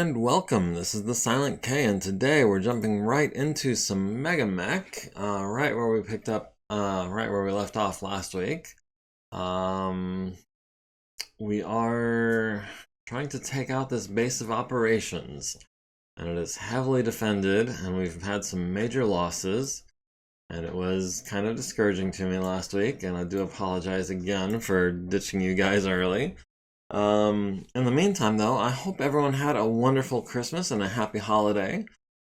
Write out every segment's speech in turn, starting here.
and welcome. This is the Silent K, and today we're jumping right into some MegaMek, right where we picked up, right where we left off last week. We are trying to take out this base of operations, and it is heavily defended, and we've had some major losses, and it was kind of discouraging to me last week, and I do apologize again for ditching you guys early. In the meantime, though, I hope everyone had a wonderful Christmas and a happy holiday.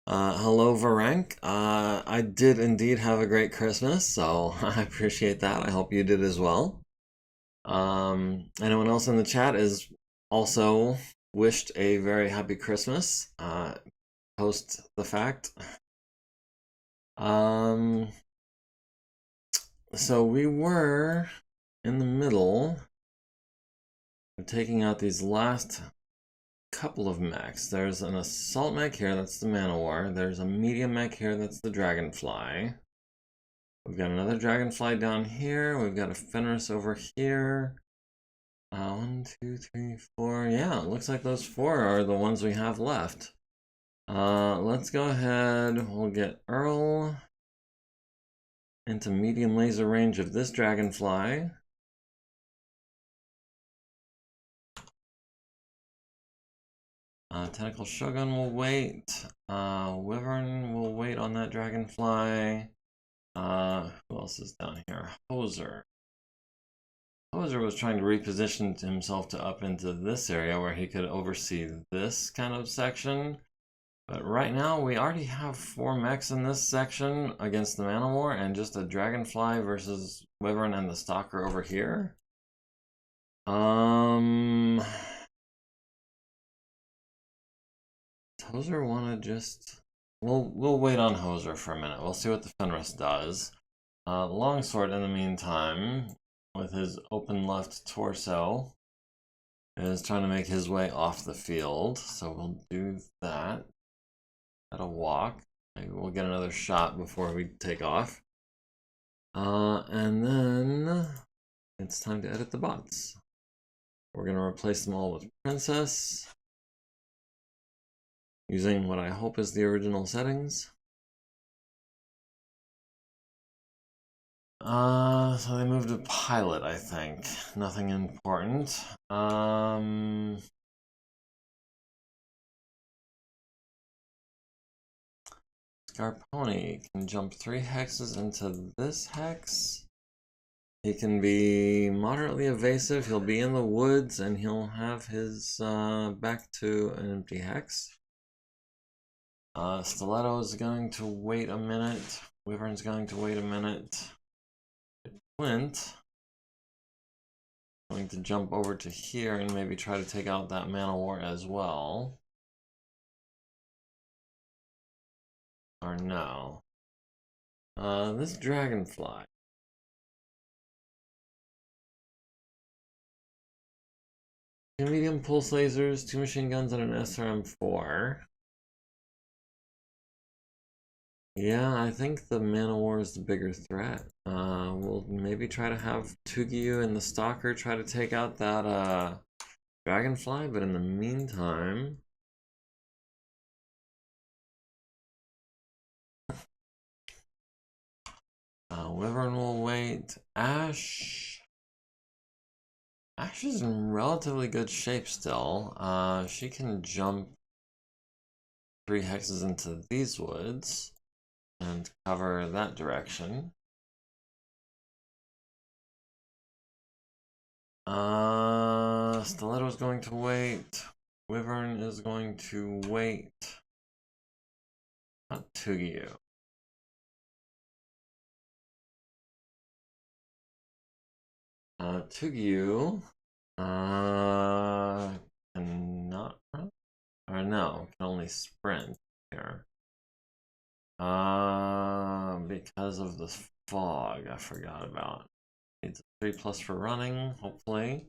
Hello, Varank. I did indeed have a great Christmas, so I appreciate that. I hope you did as well. Anyone else in the chat is also wished a very happy Christmas, post the fact. So we were in the middle taking out these last couple of mechs. There's an assault mech here, that's the Man-O-War. There's a medium mech here, that's the Dragonfly. We've got another Dragonfly down here. We've got a Fenris over here. 1, 2, 3, 4. Yeah, it looks like those 4 are the ones we have left. Let's go ahead. We'll get Earl into medium laser range of this Dragonfly. Tentacle Shogun will wait. Wyvern will wait on that Dragonfly. Who else is down here? Hoser. Hoser was trying to reposition himself to up into this area where he could oversee this kind of section. But right now, we already have 4 mechs in this section against the Man-O-War and just a Dragonfly versus Wyvern and the Stalker over here. Hoser wanna just... We'll wait on Hoser for a minute. We'll see what the Fenris does. Longsword, in the meantime, with his open left torso, is trying to make his way off the field. So we'll do that at a walk. Maybe we'll get another shot before we take off. And then it's time to edit the bots. We're gonna replace them all with Princess, using what I hope is the original settings. So they moved to pilot, I think. Nothing important. Scarponi can jump 3 hexes into this hex. He can be moderately evasive. He'll be in the woods and he'll have his back to an empty hex. Stiletto is going to wait a minute. Wyvern's going to wait a minute. Flint going to jump over to here and maybe try to take out that Man-O-War as well. Or no. This Dragonfly. 2 medium pulse lasers, 2 machine guns, and an SRM-4. Yeah, I think the Man-O-War is the bigger threat. We'll maybe try to have Tugyu and the Stalker try to take out that Dragonfly, but in the meantime... Wyvern will wait. Ash is in relatively good shape still. She can jump 3 hexes into these woods and cover that direction. Stiletto is going to wait. Wyvern is going to wait. Not Tugyu. Tugyu cannot run? Or no, can only sprint here. Because of the fog, I forgot about. Needs a 3+ for running, hopefully.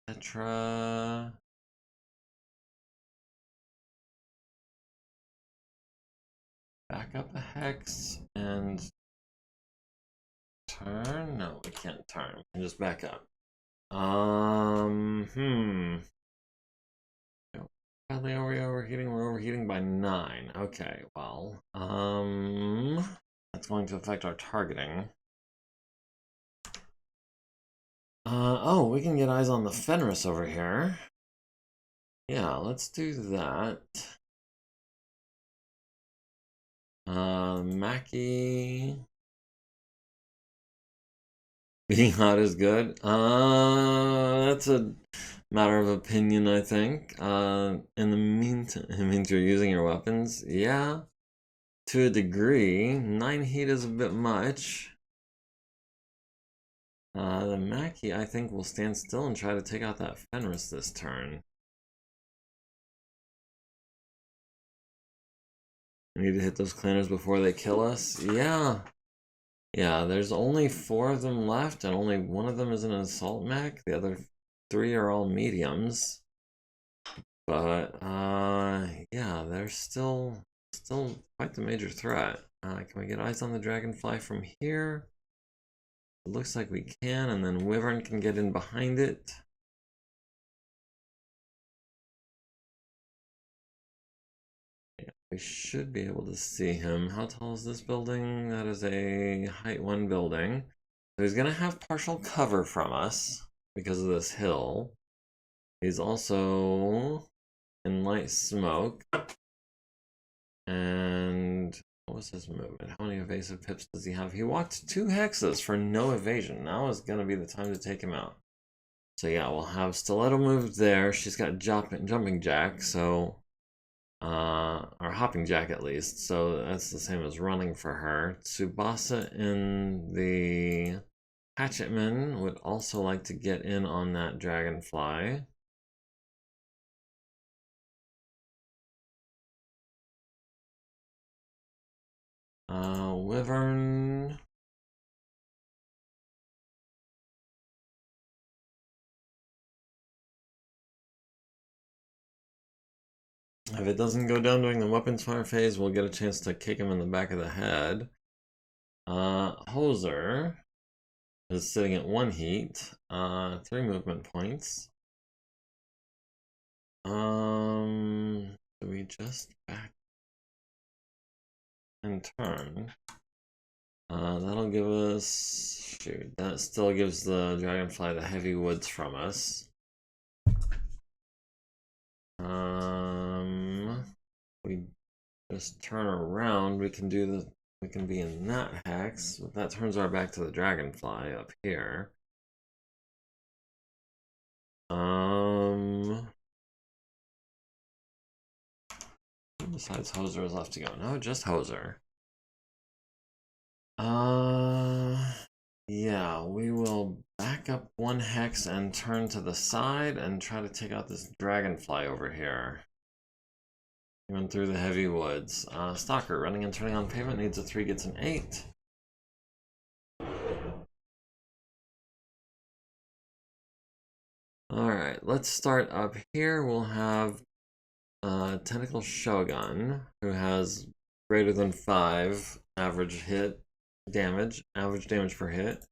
Petra. Back up a hex and turn? No, we can't turn. We can just back up. Badly are we overheating? We're overheating by 9. Okay, well, that's going to affect our targeting. Oh, we can get eyes on the Fenris over here. Yeah, let's do that. Mackie. Being hot is good. That's a matter of opinion, I think. In the meantime, it means you're using your weapons. Yeah, to a degree. 9 heat is a bit much. The Mackie, I think, will stand still and try to take out that Fenris this turn. We need to hit those clanners before they kill us. Yeah. Yeah, there's only 4 of them left, and only one of them is an assault mech. The other 3 are all mediums. But, yeah, they're still quite the major threat. Can we get eyes on the dragonfly from here? It looks like we can, and then Wyvern can get in behind it. Yeah, we should be able to see him. How tall is this building? That is a height 1 building. So he's going to have partial cover from us because of this hill. He's also in light smoke. And what was his movement? How many evasive pips does he have? He walked 2 hexes for no evasion. Now is going to be the time to take him out. So yeah, we'll have Stiletto moved there. She's got jumping jack, so or hopping jack at least. So that's the same as running for her. Tsubasa in the Hatchetman would also like to get in on that dragonfly. Wyvern. If it doesn't go down during the weapons fire phase, we'll get a chance to kick him in the back of the head. Hoser is sitting at 1 heat, 3 movement points. Do we just back and turn? That'll give us, shoot, that still gives the dragonfly the heavy woods from us. We just turn around, we can be in that hex, but that turns our back to the dragonfly up here. Besides Hoser is left to go. No, just Hoser. Yeah, we will back up 1 hex and turn to the side and try to take out this dragonfly over here. Even through the heavy woods. Stalker, running and turning on pavement, needs a 3, gets an 8. Alright, let's start up here. We'll have Tentacle Shogun, who has greater than 5 average damage per hit.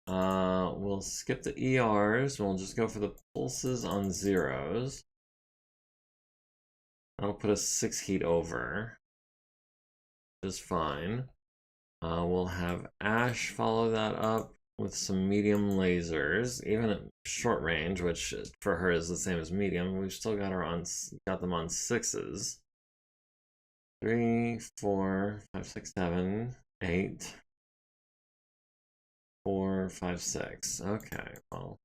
We'll skip the ERs. We'll just go for the pulses on zeros. That'll put us 6 heat over. Just fine. We'll have Ash follow that up with some medium lasers, even at short range, which for her is the same as medium. We've still got them on 6s. 3, 4, 5, 6, 7, 8. 4, 5, 6. Okay, well.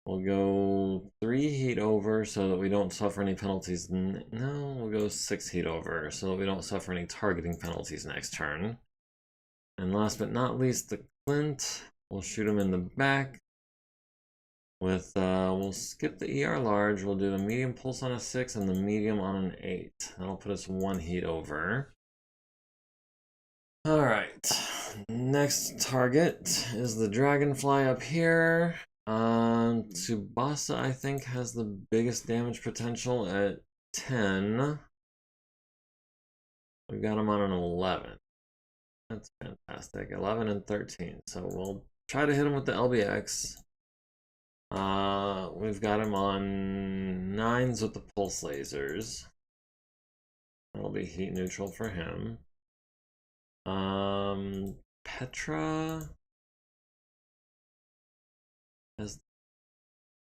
We'll go 3 heat over so that we don't suffer any penalties. No, we'll go 6 heat over so that we don't suffer any targeting penalties next turn. And last but not least, the Clint. We'll shoot him in the back. We'll skip the ER large. We'll do the medium pulse on a 6 and the medium on an 8. That'll put us 1 heat over. Alright, next target is the dragonfly up here. Tsubasa, I think, has the biggest damage potential at 10. We've got him on an 11. That's fantastic. 11 and 13. So we'll try to hit him with the LBX. We've got him on 9s with the pulse lasers. That'll be heat neutral for him. Petra has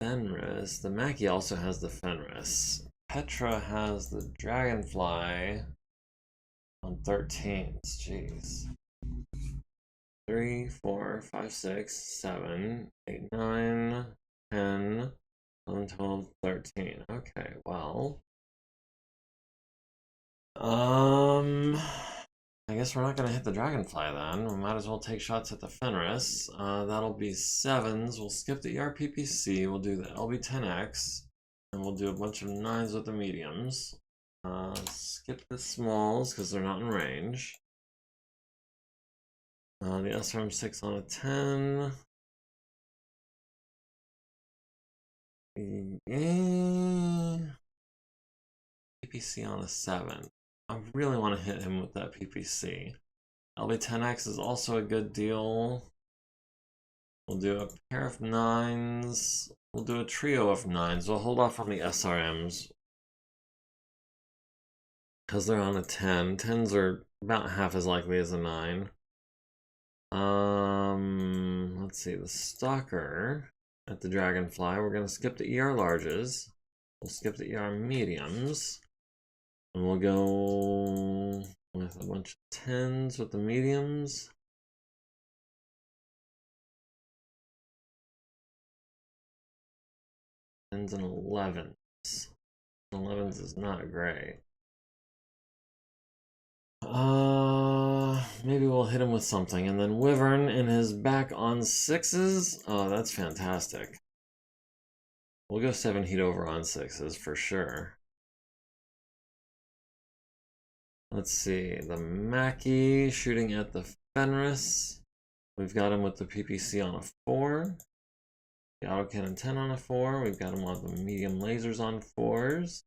Fenris. The Mackie also has the Fenris. Petra has the Dragonfly on 13s. Jeez. 3, 4, 5, 6, 7, 8, 9, 10, 11, 12, 13. Okay, well. I guess we're not going to hit the Dragonfly then. We might as well take shots at the Fenris. That'll be 7s. We'll skip the ERPPC. We'll do the LB10X. And we'll do a bunch of 9s with the mediums. Skip the smalls because they're not in range. The SRM6 on a 10. PPC on a 7. I really want to hit him with that PPC. LB10X is also a good deal. We'll do a pair of 9s. We'll do a trio of 9s. We'll hold off on the SRMs because they're on a 10. 10s are about half as likely as a 9. Let's see, the Stalker at the Dragonfly. We're going to skip the ER larges. We'll skip the ER mediums. And we'll go with a bunch of 10s with the mediums. Tens and 11s. 11s is not great. Maybe we'll hit him with something. And then Wyvern in his back on 6s. Oh, that's fantastic. We'll go 7 heat over on 6s for sure. Let's see, the Mackie shooting at the Fenris. We've got him with the PPC on a 4. The autocannon 10 on a 4. We've got him on the medium lasers on 4s.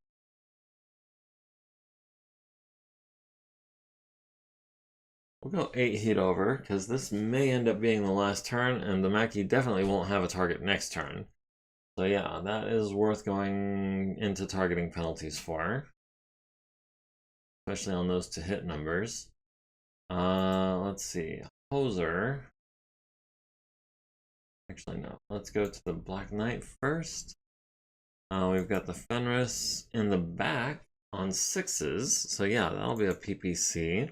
We'll go 8 heat over, because this may end up being the last turn, and the Mackie definitely won't have a target next turn. So yeah, that is worth going into targeting penalties for. Especially on those to hit numbers. Let's see. Hoser. Actually, no. Let's go to the Black Knight first. We've got the Fenris in the back on 6s. So yeah, that'll be a PPC.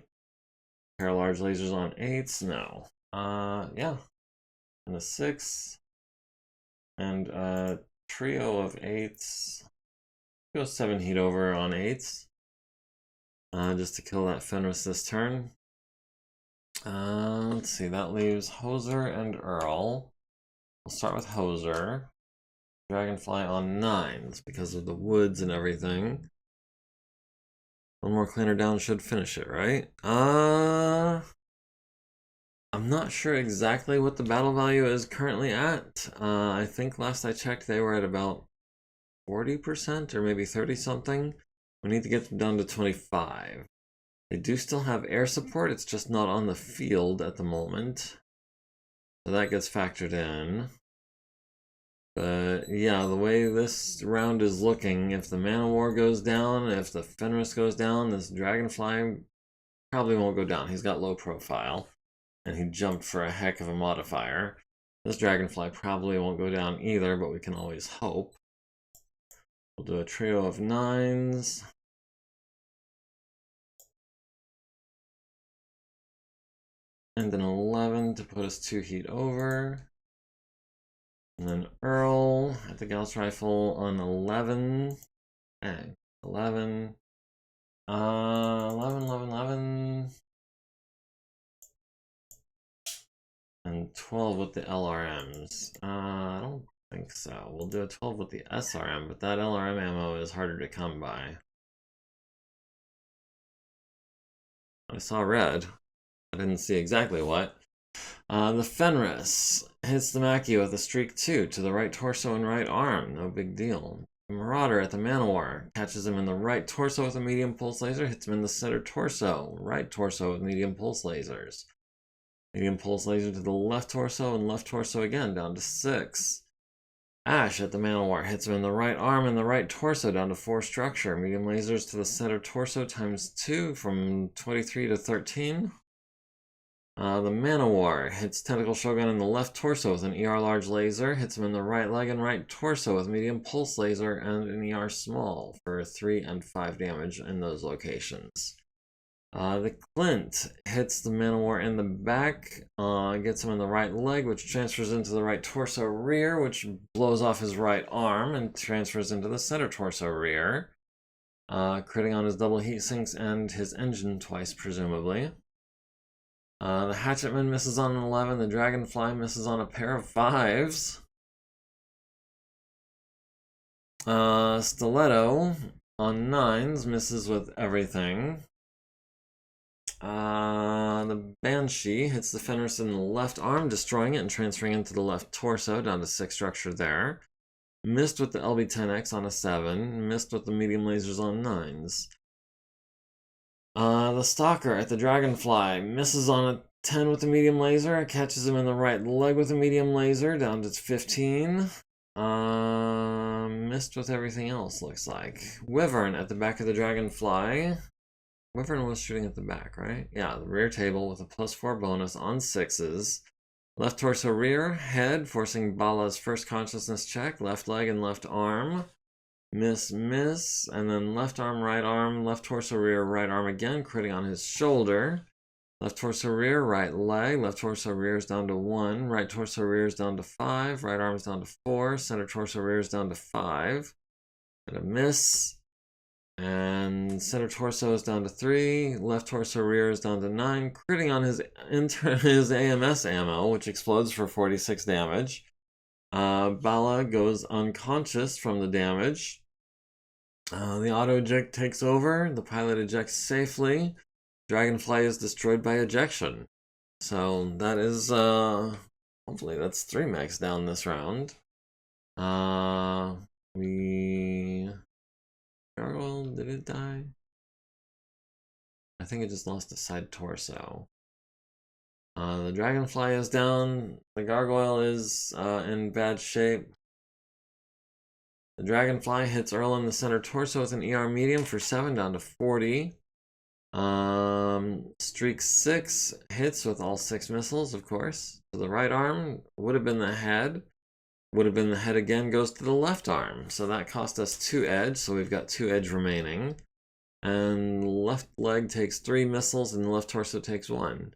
Pair of large lasers on 8s. No. Yeah. And a 6. And a trio of 8s. Go 7 heat over on 8s. Just to kill that Fenris this turn. Let's see, that leaves Hoser and Earl. We'll start with Hoser. Dragonfly on 9s because of the woods and everything. One more cleaner down should finish it, right? I'm not sure exactly what the battle value is currently at. I think last I checked they were at about 40% or maybe 30 something. We need to get them down to 25. They do still have air support, it's just not on the field at the moment. So that gets factored in. But yeah, the way this round is looking, if the Man of War goes down, if the Fenris goes down, this Dragonfly probably won't go down. He's got low profile, and he jumped for a heck of a modifier. This Dragonfly probably won't go down either, but we can always hope. We'll do a trio of 9s. And an 11 to put us 2 heat over. And then Earl at the Gauss Rifle on 11. Bang. 11. 11. And 12 with the LRMs. I don't think so. We'll do a 12 with the SRM, but that LRM ammo is harder to come by. I saw red. I didn't see exactly what. The Fenris hits the Mackie with a streak 2 to the right torso and right arm. No big deal. The Marauder at the Man-O-War catches him in the right torso with a medium pulse laser, hits him in the center torso. Right torso with medium pulse lasers. Medium pulse laser to the left torso and left torso again, down to 6. Ash at the Man-O-War hits him in the right arm and the right torso, down to 4 structure. Medium lasers to the center torso times 2 from 23 to 13. The Man-O-War hits Tentacle Shogun in the left torso with an ER large laser, hits him in the right leg and right torso with medium pulse laser and an ER small for 3 and 5 damage in those locations. The Clint hits the Man-O-War in the back, gets him in the right leg, which transfers into the right torso rear, which blows off his right arm and transfers into the center torso rear, critting on his double heat sinks and his engine twice, presumably. The Hatchetman misses on an 11, the Dragonfly misses on a pair of 5s. Stiletto on 9s misses with everything. The Banshee hits the Fenris in the left arm, destroying it and transferring into the left torso, down to 6 structure there. Missed with the LB-10X on a 7, missed with the medium lasers on 9s. The Stalker at the Dragonfly misses on a 10 with the medium laser. It catches him in the right leg with a medium laser, down to 15. Missed with everything else, looks like. Wyvern at the back of the Dragonfly. Wyvern was shooting at the back, right? Yeah, the rear table with a +4 bonus on 6s. Left torso rear, head, forcing Bala's first consciousness check. Left leg and left arm. Miss, and then left arm, left torso rear, right arm again, critting on his shoulder. Left torso rear, right leg, left torso rear is down to 1, right torso rear is down to 5, right arm is down to 4, center torso rear is down to 5. And a miss. And center torso is down to 3, left torso rear is down to 9, critting on his AMS ammo, which explodes for 46 damage. Bala goes unconscious from the damage. The auto eject takes over, the pilot ejects safely. Dragonfly is destroyed by ejection. So that is, hopefully that's 3 mechs down this round. Gargoyle, did it die? I think it just lost a side torso. The Dragonfly is down. The Gargoyle is in bad shape. The Dragonfly hits Earl in the center torso with an ER medium for 7, down to 40. Streak 6 hits with all 6 missiles, of course. So the right arm would have been the head. Would have been the head again, goes to the left arm. So that cost us 2 edge, so we've got 2 edge remaining. And left leg takes 3 missiles and the left torso takes 1.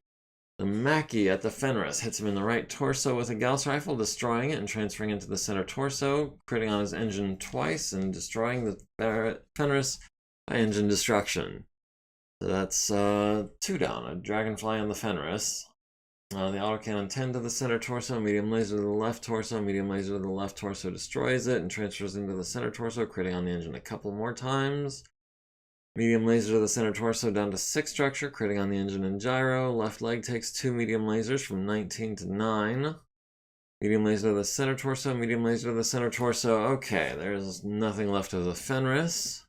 The Mackie at the Fenris hits him in the right torso with a Gauss rifle, destroying it and transferring into the center torso, critting on his engine twice and destroying the Fenris by engine destruction. So that's 2 down, a Dragonfly on the Fenris. The autocannon 10 to the center torso, medium laser to the left torso, medium laser to the left torso destroys it and transfers into the center torso, critting on the engine a couple more times. Medium laser to the center torso down to 6 structure, critting on the engine and gyro. Left leg takes 2 medium lasers from 19 to 9. Medium laser to the center torso, medium laser to the center torso. Okay, there's nothing left of the Fenris.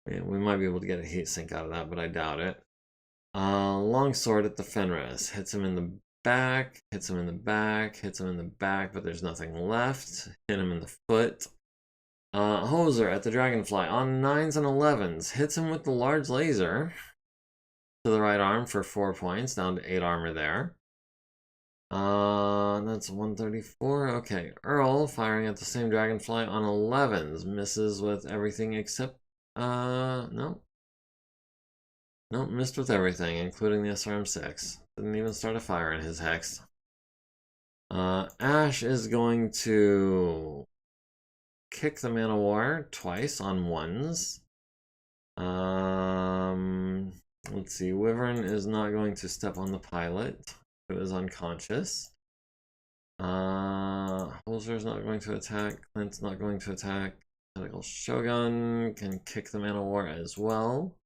Yeah, we might be able to get a heat sink out of that, but I doubt it. Longsword at the Fenris. Hits him in the back, hits him in the back, hits him in the back, but there's nothing left. Hit him in the foot. Hoser at the Dragonfly on 9s and 11s. Hits him with the large laser to the right arm for 4 points, down to 8 armor there. That's 134. Okay, Earl firing at the same Dragonfly on 11s. Misses with everything except, no. Nope, missed with everything, including the SRM-6. Didn't even start a fire in his hex. Ash is going to kick the Man-O-War twice on 1s. Let's see, Wyvern is not going to step on the pilot, who is unconscious. Holzer's not going to attack, Clint's not going to attack. Tentacle Shogun can kick the Man-O-War as well.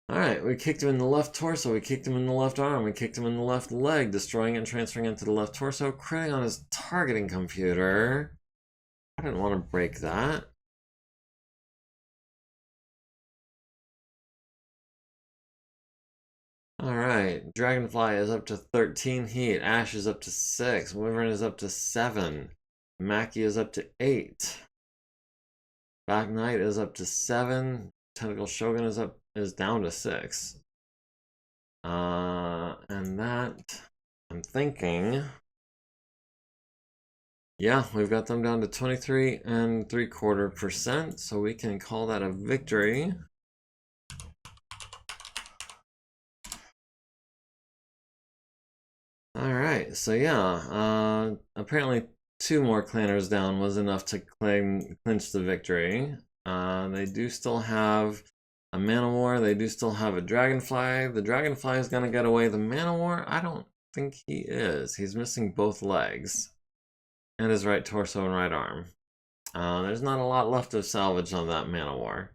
Alright, we kicked him in the left torso, we kicked him in the left arm, we kicked him in the left leg, destroying it and transferring into the left torso, critting on his targeting computer. I didn't want to break that. Alright, Dragonfly is up to 13 heat, Ash is up to 6, Wyvern is up to 7, Mackie is up to 8, Black Knight is up to 7, Tentacle Shogun is down to 6. And that, I'm thinking, yeah, we've got them down to 23.75%, so we can call that a victory. Alright, so yeah, apparently 2 more clanners down was enough to clinch the victory. They do still have a Man-O-War, they do still have a Dragonfly. The Dragonfly is gonna get away. The Man-O-War, I don't think he is. He's missing both legs and his right torso and right arm. There's not a lot left of salvage on that Man-O-War.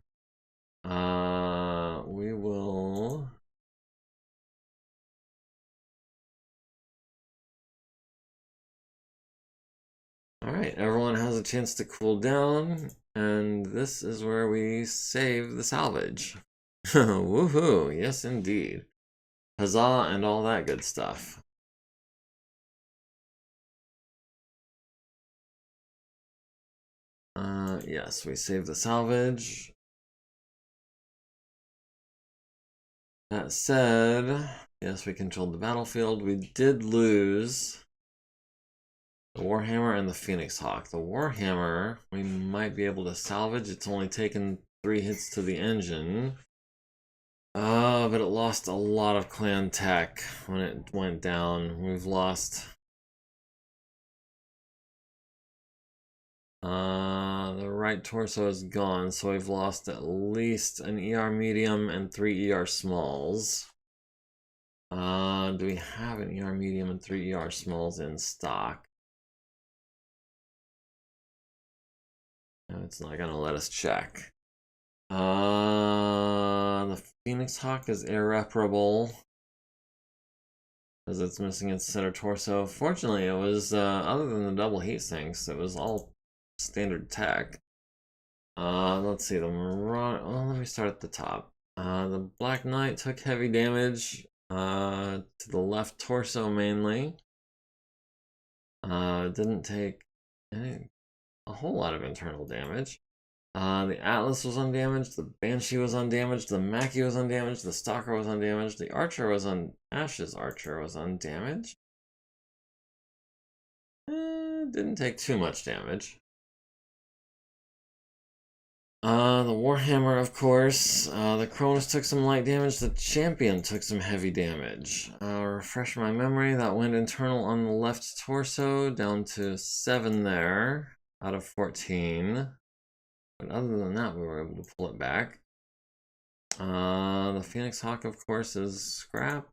We will... Alright, everyone has a chance to cool down, and this is where we save the salvage. Woohoo, yes indeed. Huzzah and all that good stuff. Yes, we save the salvage. That said, yes, we controlled the battlefield. We did lose the Warhammer and the Phoenix Hawk. The Warhammer, we might be able to salvage. It's only taken 3 hits to the engine. But it lost a lot of clan tech when it went down. We've lost... the right torso is gone, so we've lost at least an ER medium and 3 ER smalls. Do we have an ER medium and 3 ER smalls in stock? No, it's not gonna let us check. The Phoenix Hawk is irreparable because it's missing its center torso. Fortunately, it was, other than the double heat sinks, it was all standard tech. Let's see, well, let me start at the top. The Black Knight took heavy damage, to the left torso mainly. Didn't take a whole lot of internal damage. The Atlas was undamaged, the Banshee was undamaged, the Mackie was undamaged, the Stalker was undamaged, the Archer was Ash's Archer was undamaged. Didn't take too much damage. The Warhammer, of course. The Cronus took some light damage. The Champion took some heavy damage. Refresh my memory. That went internal on the left torso, down to 7 there out of 14. But other than that, we were able to pull it back. The Phoenix Hawk, of course, is scrap.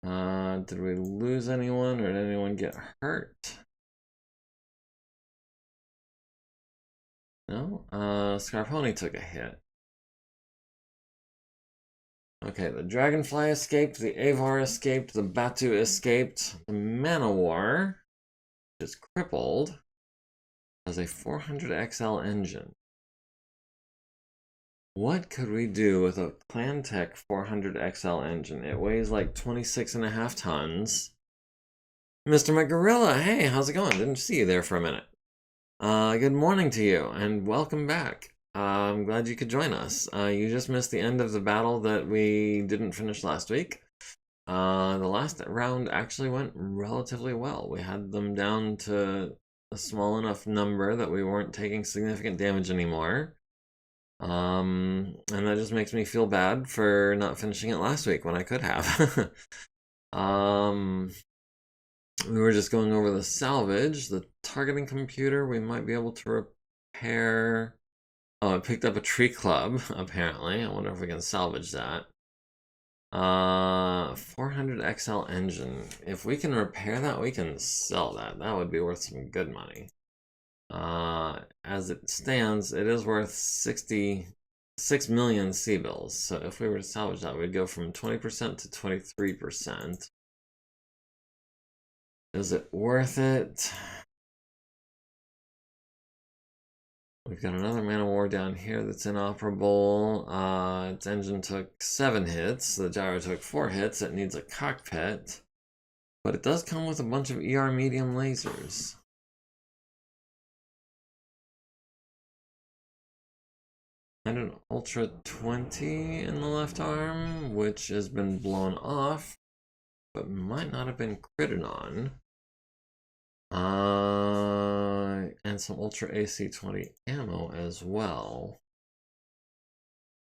Did we lose anyone, or did anyone get hurt? No? Scarponi took a hit. Okay, the Dragonfly escaped, the Avar escaped, the Batu escaped, the Man-O-War is crippled, has a 400 XL engine. What could we do with a Plantech 400 XL engine? It weighs like 26.5 tons. Mr. McGorilla, hey, how's it going? Didn't see you there for a minute. Good morning to you, and welcome back. I'm glad you could join us. You just missed the end of the battle that we didn't finish last week. The last round actually went relatively well. We had them down to a small enough number that we weren't taking significant damage anymore. And that just makes me feel bad for not finishing it last week when I could have. We were just going over the salvage, the targeting computer. We might be able to repair. Oh, I picked up a tree club, apparently. I wonder if we can salvage that. 400 XL engine. If we can repair that, we can sell that. That would be worth some good money. As it stands, it is worth 66 million C-bills. So if we were to salvage that, we'd go from 20% to 23%. Is it worth it? We've got another Man of War down here that's inoperable. Its engine took 7 hits. The gyro took 4 hits. It needs a cockpit. But it does come with a bunch of ER medium lasers. And an Ultra 20 in the left arm, which has been blown off, but might not have been critted on. And some Ultra AC-20 ammo as well.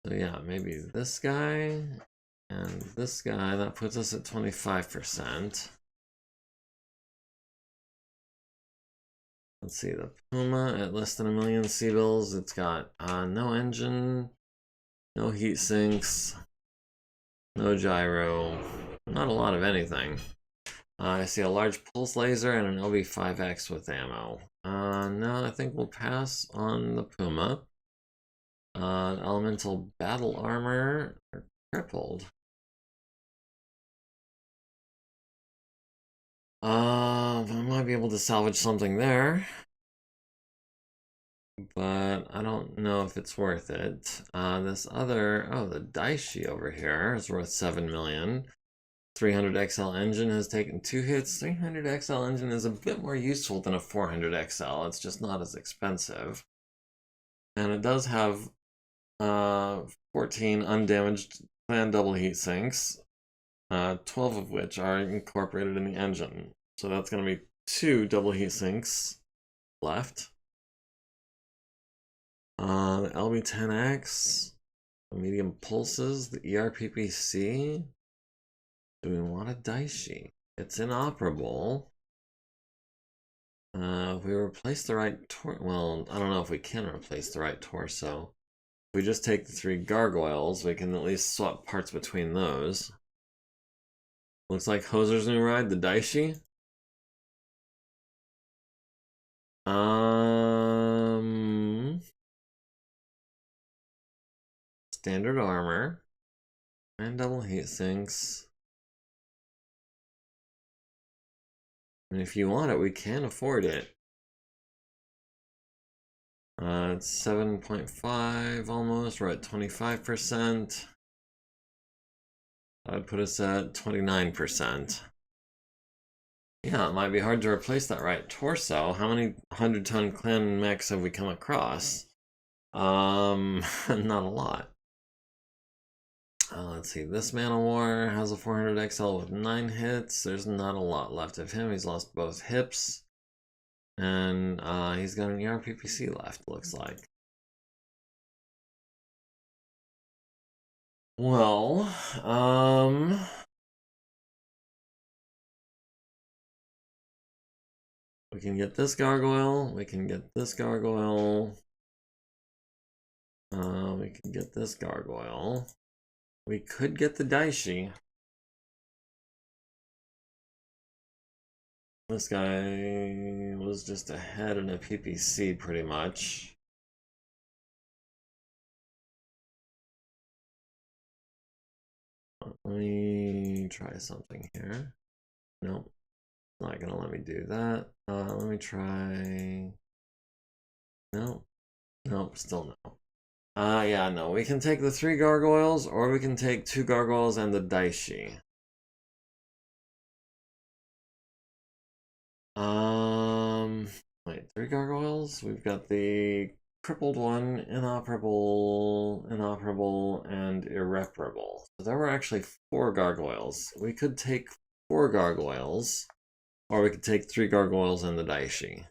So yeah, maybe this guy and this guy. That puts us at 25%. Let's see, the Puma at less than 1 million C-bills. It's got no engine, no heat sinks, no gyro, not a lot of anything. I see a large pulse laser and an LB5X with ammo. No, I think we'll pass on the Puma. Elemental battle armor, crippled. I might be able to salvage something there, but I don't know if it's worth it. This other, the Daishi over here is worth 7 million. 300 XL engine has taken 2 hits. 300 XL engine is a bit more useful than a 400 XL. It's just not as expensive. And it does have 14 undamaged clan double heat sinks, 12 of which are incorporated in the engine. So that's going to be 2 double heat sinks left. The LB10X, the medium pulses, the ERPPC. Do we want a Daishi? It's inoperable. If we replace the right well, I don't know if we can replace the right torso. If we just take the 3 gargoyles, we can at least swap parts between those. Looks like Hoser's new ride, the Daishi. Standard armor and double heat sinks. And if you want it, we can afford it. It's 7.5 almost. We're at 25%. That would put us at 29%. Yeah, it might be hard to replace that right torso. How many 100-ton clan mechs have we come across? Not a lot. Let's see, this Man of War has a 400 XL with 9 hits. There's not a lot left of him. He's lost both hips. And he's got an ERPPC left, looks like. Well, we can get this gargoyle. We can get this gargoyle. We can get this gargoyle. We could get the Daishi. This guy was just ahead in a PPC pretty much. Let me try something here. Nope, not gonna let me do that. Let me try. No, nope, still no. Yeah, no, we can take the 3 gargoyles, or we can take 2 gargoyles and the Daishi. Wait, 3 gargoyles? We've got the crippled one, inoperable, and irreparable. So there were actually 4 gargoyles. We could take 4 gargoyles, or we could take 3 gargoyles and the Daishi.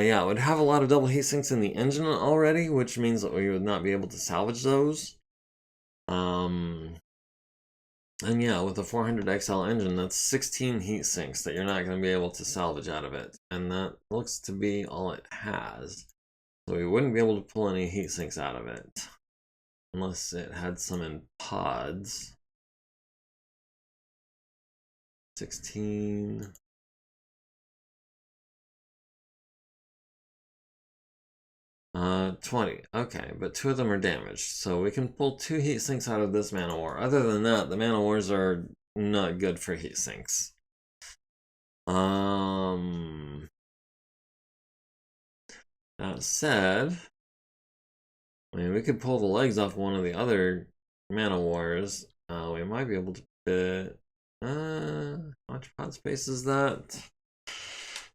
Yeah, it would have a lot of double heat sinks in the engine already, which means that we would not be able to salvage those. And yeah, with a 400 XL engine, that's 16 heat sinks that you're not going to be able to salvage out of it. And that looks to be all it has. So we wouldn't be able to pull any heat sinks out of it. Unless it had some in pods. 16... 20. Okay, but 2 of them are damaged. So we can pull 2 heat sinks out of this Man of War. Other than that, the Man of Wars are not good for heat sinks. That said, I mean, we could pull the legs off one of the other mana wars. We might be able to fit. How much pod space is that?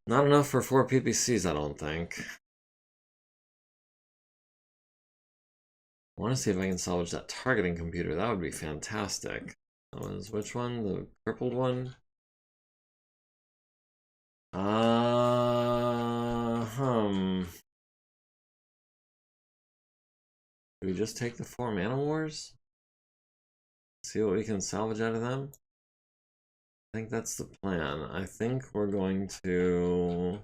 Not enough for 4 PPCs, I don't think. I want to see if I can salvage that targeting computer. That would be fantastic. That was which one? The crippled one? Do we just take the 4 mana wars? See what we can salvage out of them? I think that's the plan. I think we're going to...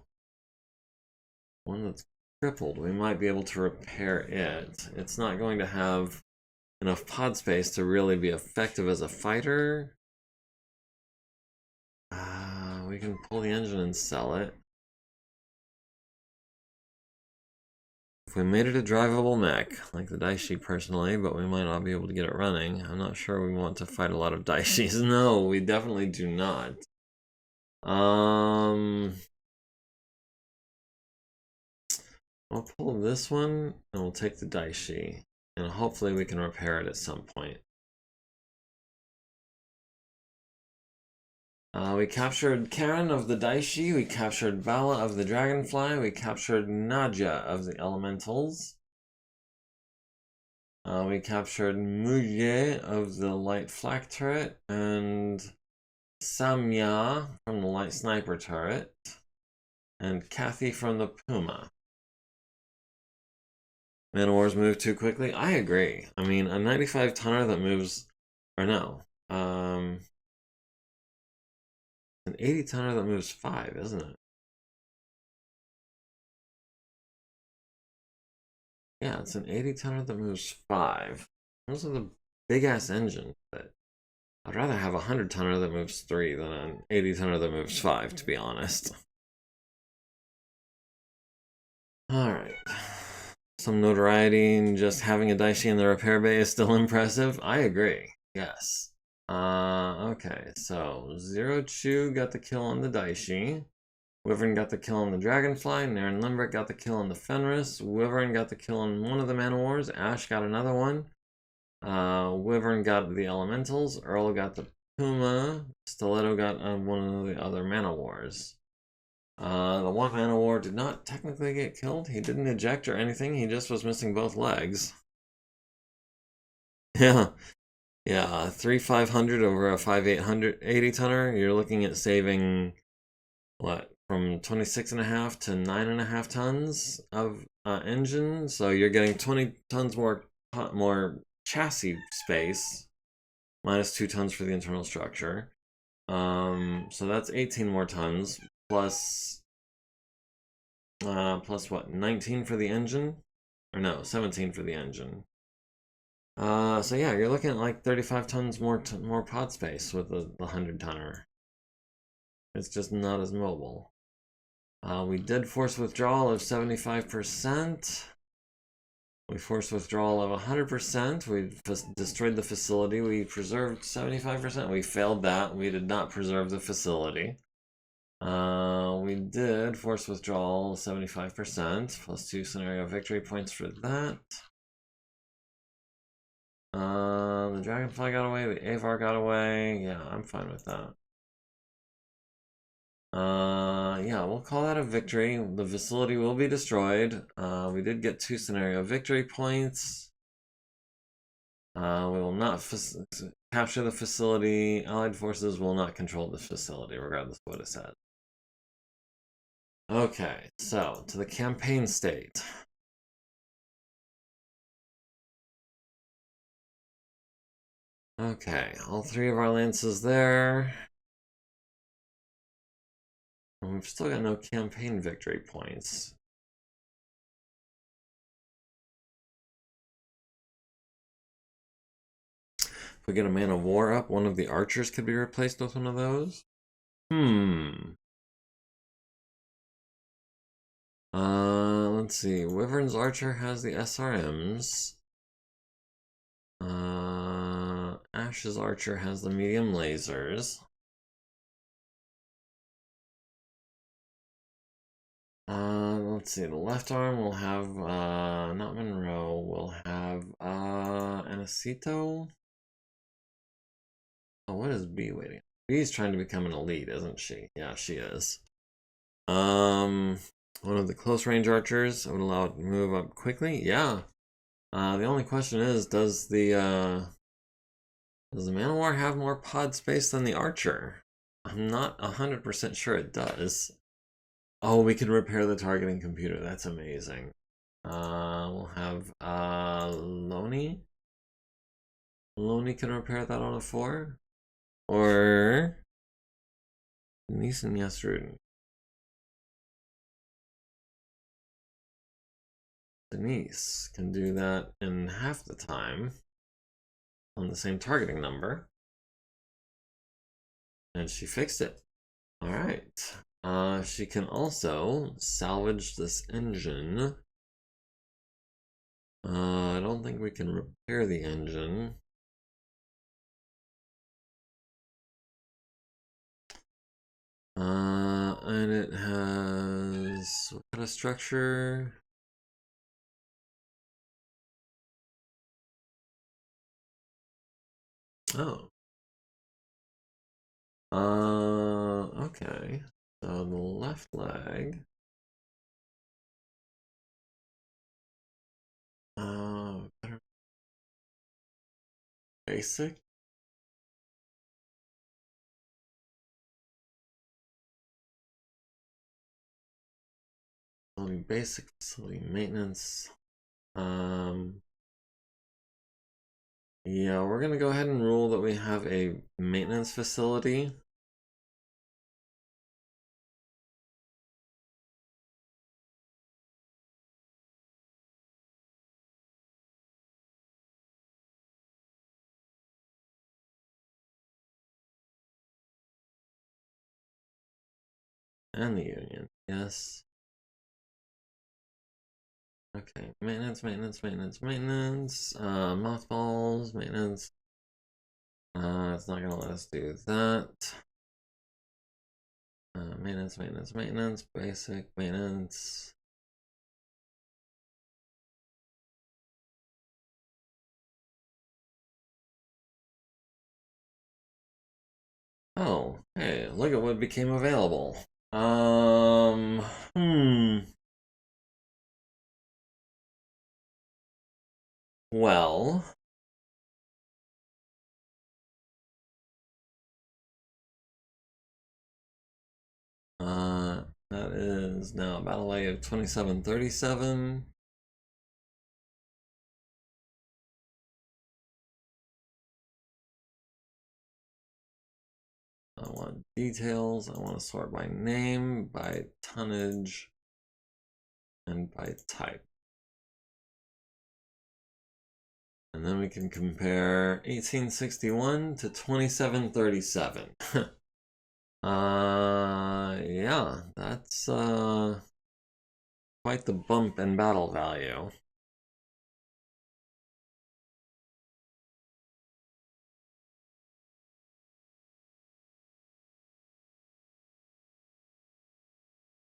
One that's crippled. We might be able to repair it. It's not going to have enough pod space to really be effective as a fighter. We can pull the engine and sell it. If we made it a drivable mech, like the Daishi personally, but we might not be able to get it running. I'm not sure we want to fight a lot of Daishis. No, we definitely do not. We'll pull this one and we'll take the Daishi. And hopefully we can repair it at some point. We captured Karen of the Daishi, we captured Vala of the Dragonfly, we captured Nadja of the Elementals. We captured Muje of the Light Flak Turret, and Samya from the Light Sniper Turret, and Kathy from the Puma. Man of Wars move too quickly? I agree. I mean, a 95 tonner that moves, or no, an 80 tonner that moves 5, isn't it? Yeah, it's an 80 tonner that moves 5. Those are the big ass engines, but I'd rather have a 100 tonner that moves 3 than an 80 tonner that moves 5, to be honest. Alright. Some notoriety in just having a Daishi in the repair bay is still impressive. I agree. Yes. Okay, so Zero Chew got the kill on the Daishi. Wyvern got the kill on the Dragonfly. Naren Limbrick got the kill on the Fenris. Wyvern got the kill on one of the Man of Wars. Ash got another one. Wyvern got the Elementals. Earl got the Puma. Stiletto got one of the other Man of Wars. The one Man of War did not technically get killed. He didn't eject or anything. He just was missing both legs. Yeah. Yeah, 3,500 over a 5,880 tonner. You're looking at saving, what, from 26.5 to 9.5 tons of engine. So you're getting 20 tons more chassis space, minus 2 tons for the internal structure. So that's 18 more tons, plus what, 19 for the engine? Or no, 17 for the engine. So yeah, you're looking at like 35 tons more pod space with the 100 tonner. It's just not as mobile. We did force withdrawal of 75%. We forced withdrawal of 100%. We destroyed the facility. We preserved 75%. We failed that. We did not preserve the facility. We did force withdrawal 75%, plus 2 scenario victory points for that. The Dragonfly got away, the Avar got away. Yeah, I'm fine with that. Yeah, we'll call that a victory. The facility will be destroyed. We did get 2 scenario victory points. We will not capture the facility. Allied forces will not control the facility, regardless of what it said. Okay, so to the campaign state. Okay, all 3 of our lances there. And we've still got no campaign victory points. If we get a Man of War up, one of the archers could be replaced with one of those. Let's see. Wyvern's archer has the SRMs. Ash's archer has the medium lasers. Let's see, the left arm will have, not Monroe, we'll have, Anacito. Oh, what is B waiting? B's trying to become an elite, isn't she? Yeah, she is. One of the close range archers, I would allow it to move up quickly. Yeah. The only question is, does the Man of War have more pod space than the archer? I'm not 100% sure it does. Oh, we can repair the targeting computer. That's amazing. We'll have Loney. Loney can repair that on a 4. Or Denise and Yasrudin. Denise can do that in half the time on the same targeting number. And she fixed it. Alright. She can also salvage this engine. I don't think we can repair the engine. And it has what kind of structure? Oh. Okay. So the left leg. Basic. Basic facility maintenance. Yeah, we're gonna go ahead and rule that we have a maintenance facility. And the union, yes. Okay, maintenance, mothballs, maintenance. It's not gonna let us do that. Maintenance, basic, maintenance. Oh, hey, look at what became available. Well, that is now a battle weight of 2737. I want details. I want to sort by name, by tonnage, and by type. And then we can compare 1861 to 2737. Yeah, that's quite the bump in battle value.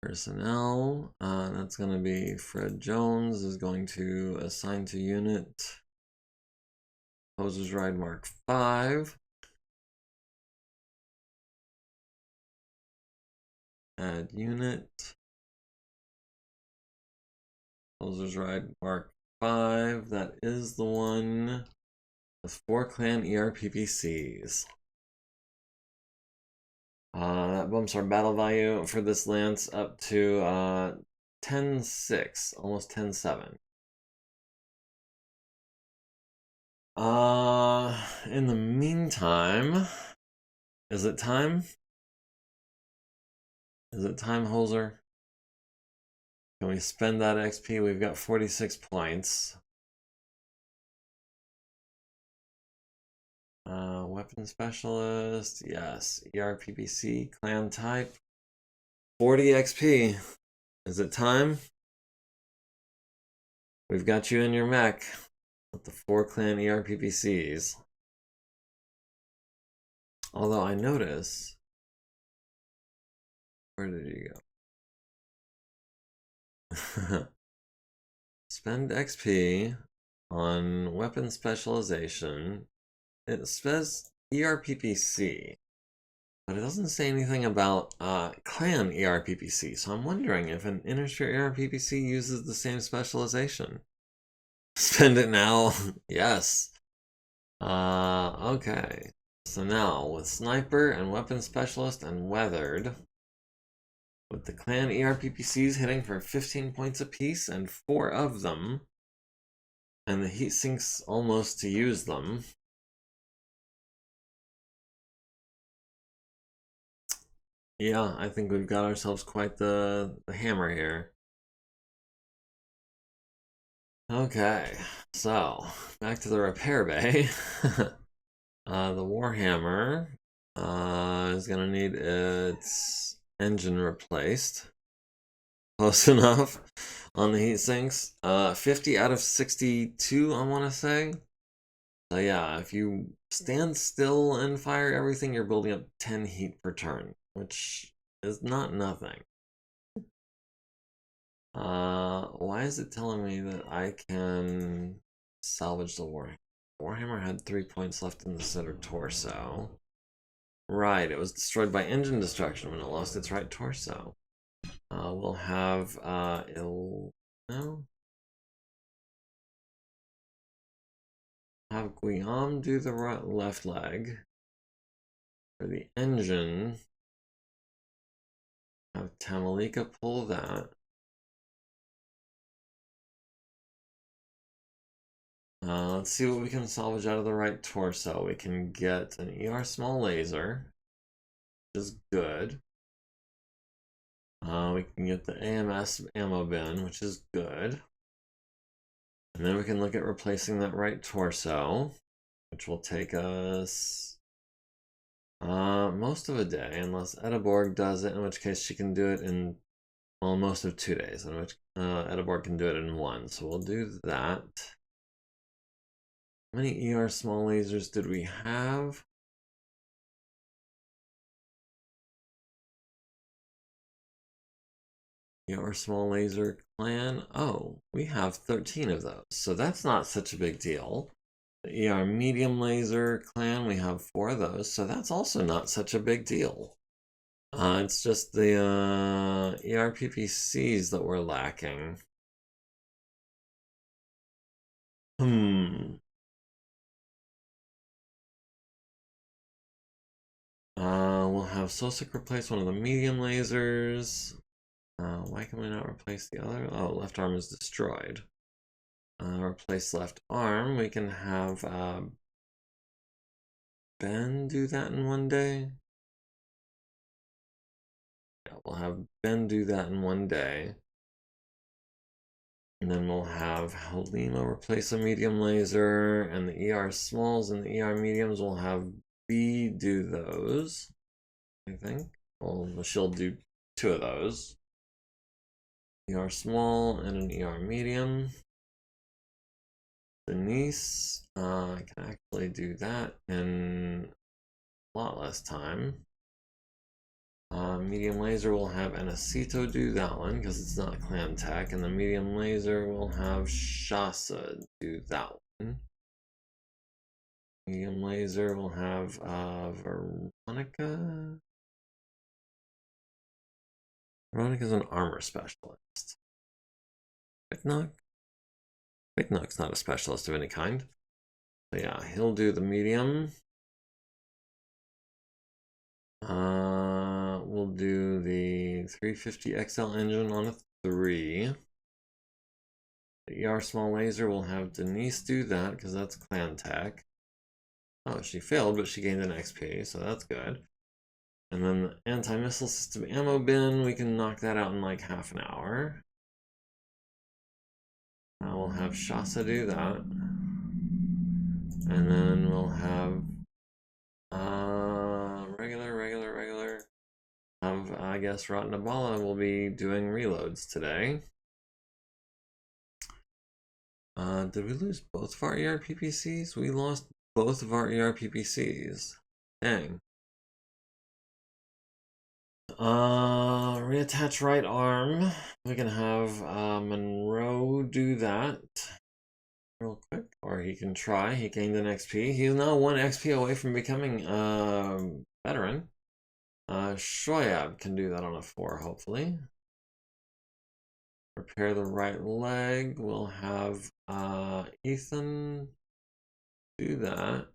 Personnel, that's going to be Fred Jones is going to assign to unit. Hoses Ride Mark 5. Add unit. Hoses Ride Mark 5. That is the one with 4 Clan ERPPCs. That bumps our battle value for this lance up to 10-6, almost 10-7. In the meantime, is it time? Is it time, Holzer? Can we spend that XP? We've got 46 points. Weapon specialist, yes. ERPPC, clan type. 40 XP. Is it time? We've got you in your mech with the 4 clan ERPPCs. Although I notice, where did you go? Spend XP on weapon specialization. It says ERPPC, but it doesn't say anything about Clan ERPPC, so I'm wondering if an Innersphere ERPPC uses the same specialization. Spend it now. Yes. Okay. So now, with Sniper and Weapon Specialist and Weathered, with the Clan ERPPCs hitting for 15 points apiece and 4 of them, and the heat sinks almost to use them. Yeah, I think we've got ourselves quite the hammer here. Okay, so back to the repair bay. The Warhammer is gonna need its engine replaced. Close enough on the heat sinks. 50 out of 62, I want to say. So yeah, if you stand still and fire everything, you're building up 10 heat per turn, which is not nothing. Why is it telling me that I can salvage the Warhammer? Warhammer had 3 points left in the center torso. Right, it was destroyed by engine destruction when it lost its right torso. We'll have no. Have Guillaume do the left leg. For the engine, have Tamalika pull that. Let's see what we can salvage out of the right torso. We can get an ER small laser, which is good. We can get the AMS ammo bin, which is good. And then we can look at replacing that right torso, which will take us most of a day, unless Edeborg does it, in which case she can do it in, well, most of 2 days, in which Edeborg can do it in 1. So we'll do that. How many ER small lasers did we have? ER small laser clan. Oh, we have 13 of those, so that's not such a big deal. The ER medium laser clan, we have 4 of those, so that's also not such a big deal. It's just the ERPPCs that we're lacking. We'll have Sosik replace one of the medium lasers. Why can we not replace the other? Oh, left arm is destroyed. Replace left arm. We can have Ben do that in 1 day. Yeah, we'll have Ben do that in 1 day. And then we'll have Halima replace a medium laser, and the ER smalls and the ER mediums will have B do those, I think. Well, she'll do 2 of those. ER small and an ER medium. Denise, I can actually do that in a lot less time. Medium laser will have Anacito do that one because it's not clan tech, and the medium laser will have Shasa do that one. Medium laser will have Veronica. Veronica's an armor specialist. Wicknock's not a specialist of any kind. So yeah, he'll do the medium. We'll do the 350 XL engine on a 3. The ER small laser will have Denise do that because that's clan tech. Oh, she failed, but she gained an XP, so that's good. And then the anti-missile system ammo bin, we can knock that out in like half an hour. We'll have Shasa do that. And then we'll have regular. I guess Ratnabala will be doing reloads today. Did we lose both of our ERPPCs? We lost both of our ERPPCs. Dang. Reattach right arm. We can have Monroe do that real quick, or he can try. He gained an XP. He's now 1 XP away from becoming a veteran. Shoyab can do that on a 4, hopefully. Repair the right leg. We'll have Ethan do that.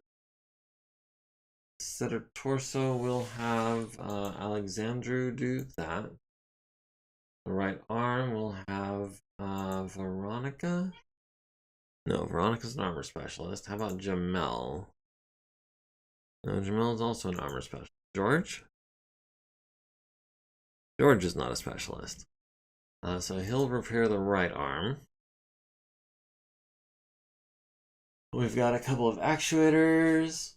Center torso, we'll have Alexandru do that. The right arm, we'll have Veronica. No, Veronica's an armor specialist. How about Jamel? No, Jamel's also an armor specialist. George? George is not a specialist. So he'll repair the right arm. We've got a couple of actuators.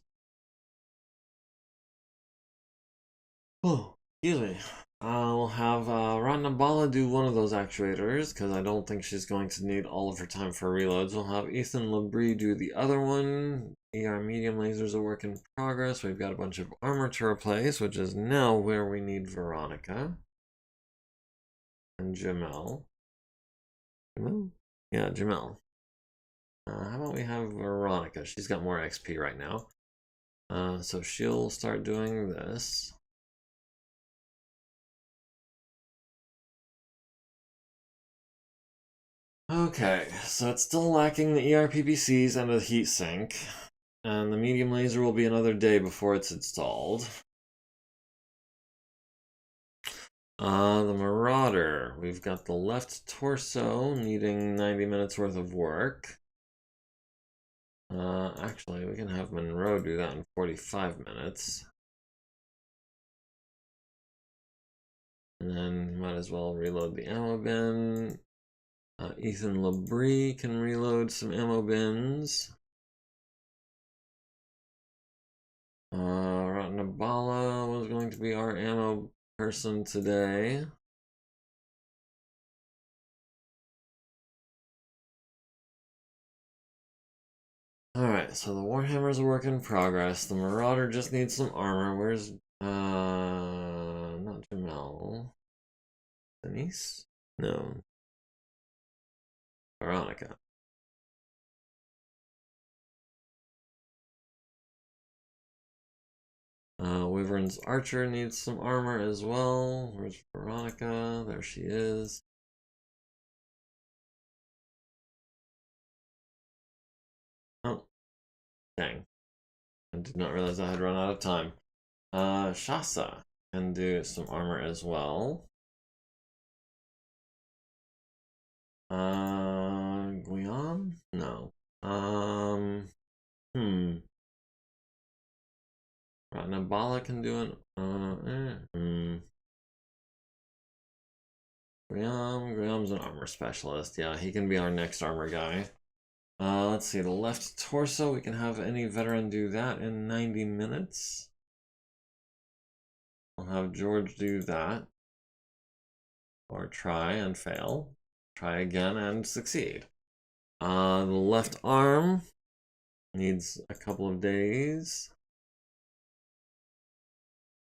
Oh, excuse me. We'll have Ratnabala do one of those actuators, because I don't think she's going to need all of her time for reloads. We'll have Ethan Labrie do the other one. ER medium lasers are work in progress. We've got a bunch of armor to replace, which is now where we need Veronica. And Jamel. Jamel? Yeah, Jamel. How about we have Veronica? She's got more XP right now. So she'll start doing this. Okay, so it's still lacking the ERPPCs and the heatsink, and the medium laser will be another day before it's installed. The Marauder, we've got the left torso needing 90 minutes worth of work. Actually, we can have Monroe do that in 45 minutes. And then might as well reload the ammo bin. Ethan Labrie can reload some ammo bins. Ratnabala was going to be our ammo person today. Alright, so the Warhammers are work in progress. The Marauder just needs some armor. Where's not Jamel. Denise? No. Veronica. Wyvern's Archer needs some armor as well. Where's Veronica? There she is. Oh. Dang. I did not realize I had run out of time. Shasa can do some armor as well. Guion? No. Ratnabala can do it. Guillaume's an armor specialist. Yeah, he can be our next armor guy. Let's see, the left torso, we can have any veteran do that in 90 minutes. We'll have George do that. Or try and fail. Try again and succeed. The left arm needs a couple of days.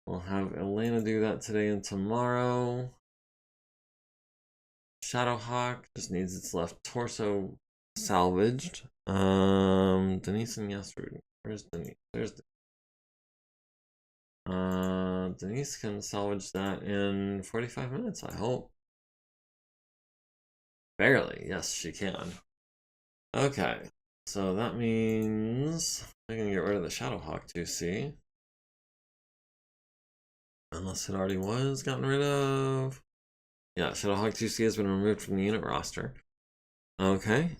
We'll have Elena do that today and tomorrow. Shadowhawk just needs its left torso salvaged. Denise and Yasrud. Where's Denise? There's Denise can salvage that in 45 minutes, I hope. Barely, yes, she can. Okay, so that means I'm gonna get rid of the Shadowhawk 2C. Unless it already was gotten rid of. Yeah, Shadowhawk 2C has been removed from the unit roster. Okay.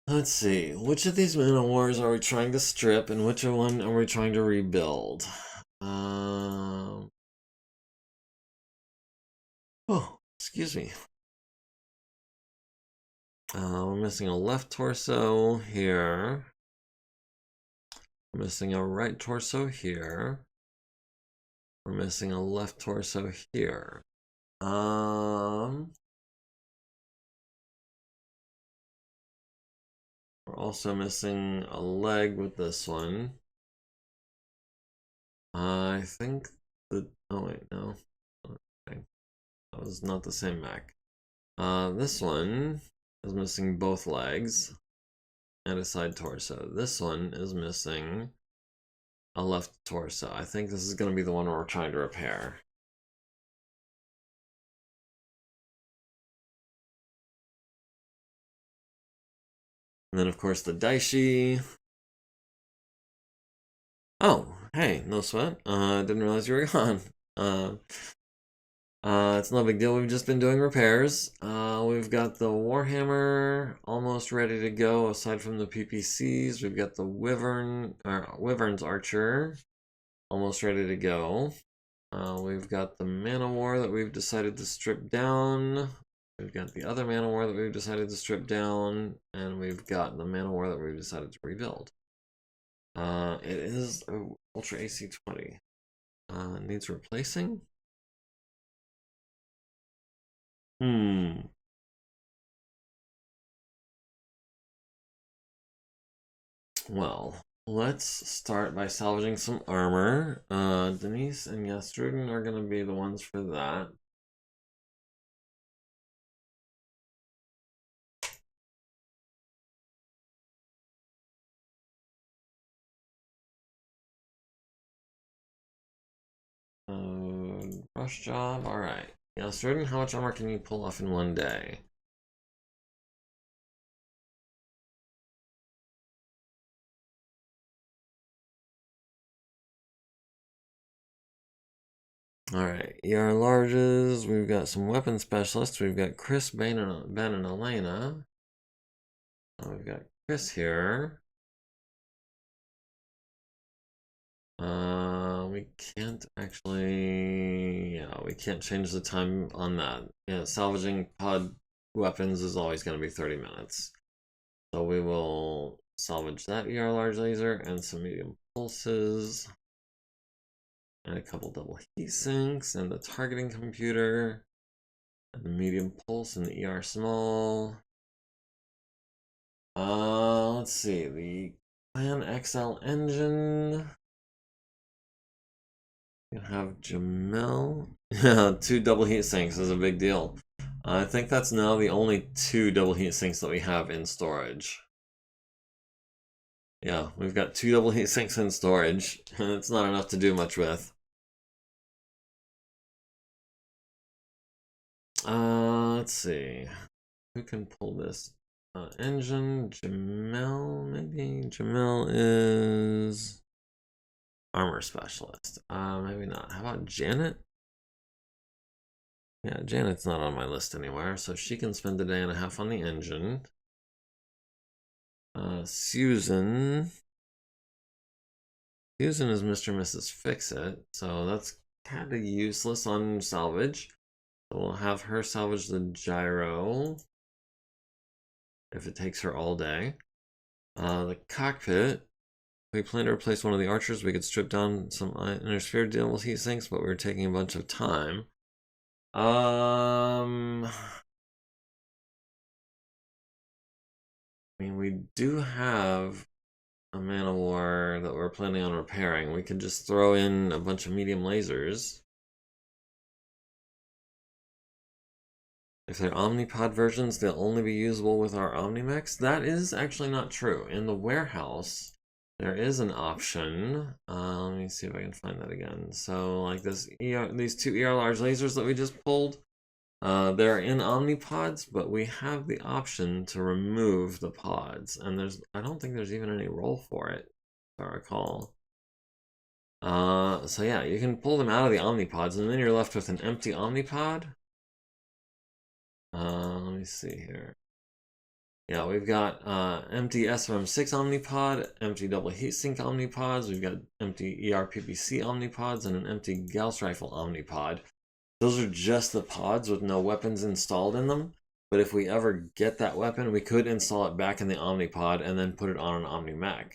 Let's see. Which of these Man of Wars are we trying to strip, and which one are we trying to rebuild? Oh, excuse me. We're missing a left torso here. We're missing a right torso here. We're missing a left torso here. We're also missing a leg with this one. I think that, oh wait, no. Okay. That was not the same mech. This one is missing both legs and a side torso. This one is missing a left torso. I think this is going to be the one we're trying to repair. And then, of course, the Daishi. Oh, hey, no sweat. Didn't realize you were gone. It's no big deal. We've just been doing repairs. We've got the Warhammer almost ready to go. Aside from the PPCs, we've got the Wyvern's Archer almost ready to go. We've got the Man-O-War that we've decided to strip down. We've got the other Man-O-War that we've decided to strip down, and we've got the Man-O-War that we've decided to rebuild. It is Ultra AC-20. Needs replacing? Well, let's start by salvaging some armor. Denise and Yastruden are going to be the ones for that. Rush job, alright. Yastruden, how much armor can you pull off in one day? Alright, ER larges, we've got some weapon specialists, we've got Chris, Ben, and Elena. We've got Chris here. We can't actually, yeah, we can't change the time on that. Yeah, salvaging pod weapons is always going to be 30 minutes. So we will salvage that ER large laser and some medium pulses. And a couple double heat sinks and the targeting computer. And the medium pulse and the ER small. Let's see, the Clan XL engine. You have Jamel. Yeah, 2 double heat sinks is a big deal. I think that's now the only 2 double heat sinks that we have in storage. Yeah, we've got 2 double heat sinks in storage, and it's not enough to do much with. Let's see. Who can pull this? Engine, Jamel, maybe? Jamel is armor specialist. Maybe not. How about Janet? Yeah, Janet's not on my list anywhere, so she can spend a day and a half on the engine. Susan. Susan is Mr. and Mrs. Fix-It, so that's kind of useless on salvage. So we'll have her salvage the gyro if it takes her all day. The cockpit. We plan to replace one of the archers. We could strip down some inner sphere deal with heat sinks, but we're taking a bunch of time. I mean, we do have a Man-O-War that we're planning on repairing. We could just throw in a bunch of medium lasers. If they're Omnipod versions, they'll only be usable with our Omnimeks. That is actually not true. In the warehouse, there is an option. Let me see if I can find that again. So, like these 2 ER large lasers that we just pulled, they're in Omnipods, but we have the option to remove the pods. And I don't think there's even any role for it, if I recall. So yeah, you can pull them out of the Omnipods, and then you're left with an empty Omnipod. Let me see here. Yeah, we've got empty SRM6 Omnipod, empty double heatsink Omnipods, we've got empty ERPPC Omnipods, and an empty Gauss Rifle Omnipod. Those are just the pods with no weapons installed in them, but if we ever get that weapon, we could install it back in the Omnipod and then put it on an OmniMek.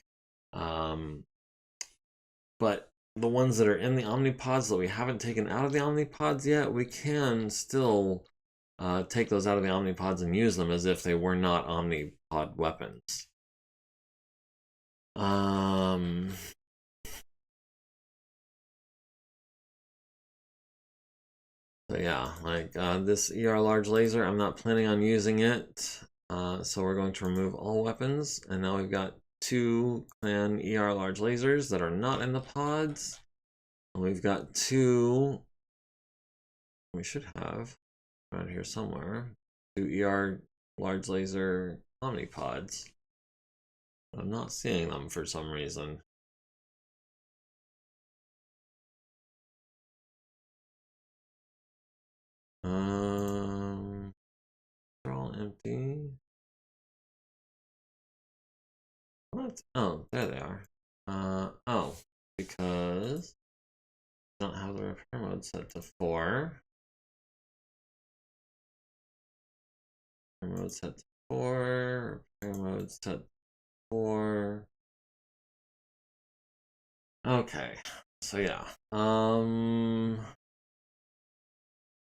But the ones that are in the Omnipods that we haven't taken out of the Omnipods yet, we can still take those out of the Omnipods and use them as if they were not Omnipod weapons. So yeah, like this ER large laser, I'm not planning on using it. So we're going to remove all weapons, and now we've got 2 Clan ER large lasers that are not in the pods. And we've got 2, we should have around here somewhere, 2 ER large laser omnipods. I'm not seeing them for some reason. They're all empty. What? Oh, there they are. Oh, because I don't have the repair mode set to 4. Repair mode set to 4. Repair mode set to 4. Okay, so yeah.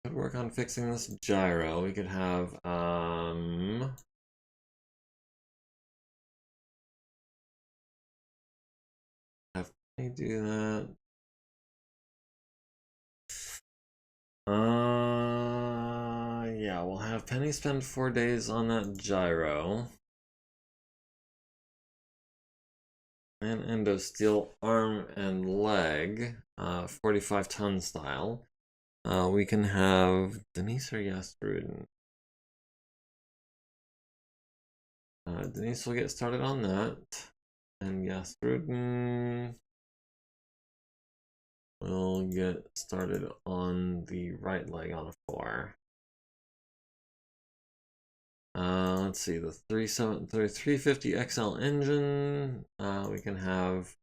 Could work on fixing this gyro. We could have me do that. Yeah, we'll have Penny spend 4 days on that gyro. And Endo steel arm and leg, 45 ton style. We can have Denise or Yastruden. Denise will get started on that. And Yastruden will get started on the right leg on a 4. Let's see, the 350 XL engine. We can have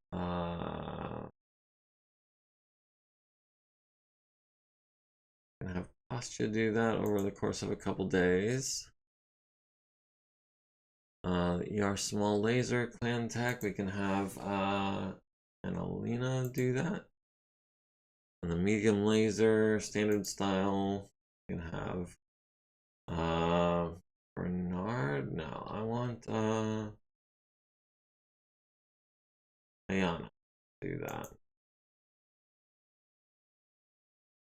Kostya do that over the course of a couple days. The ER small laser clan tech, we can have Annalena do that. And the medium laser standard style, we can have Bernard. No, I want Ayana do that.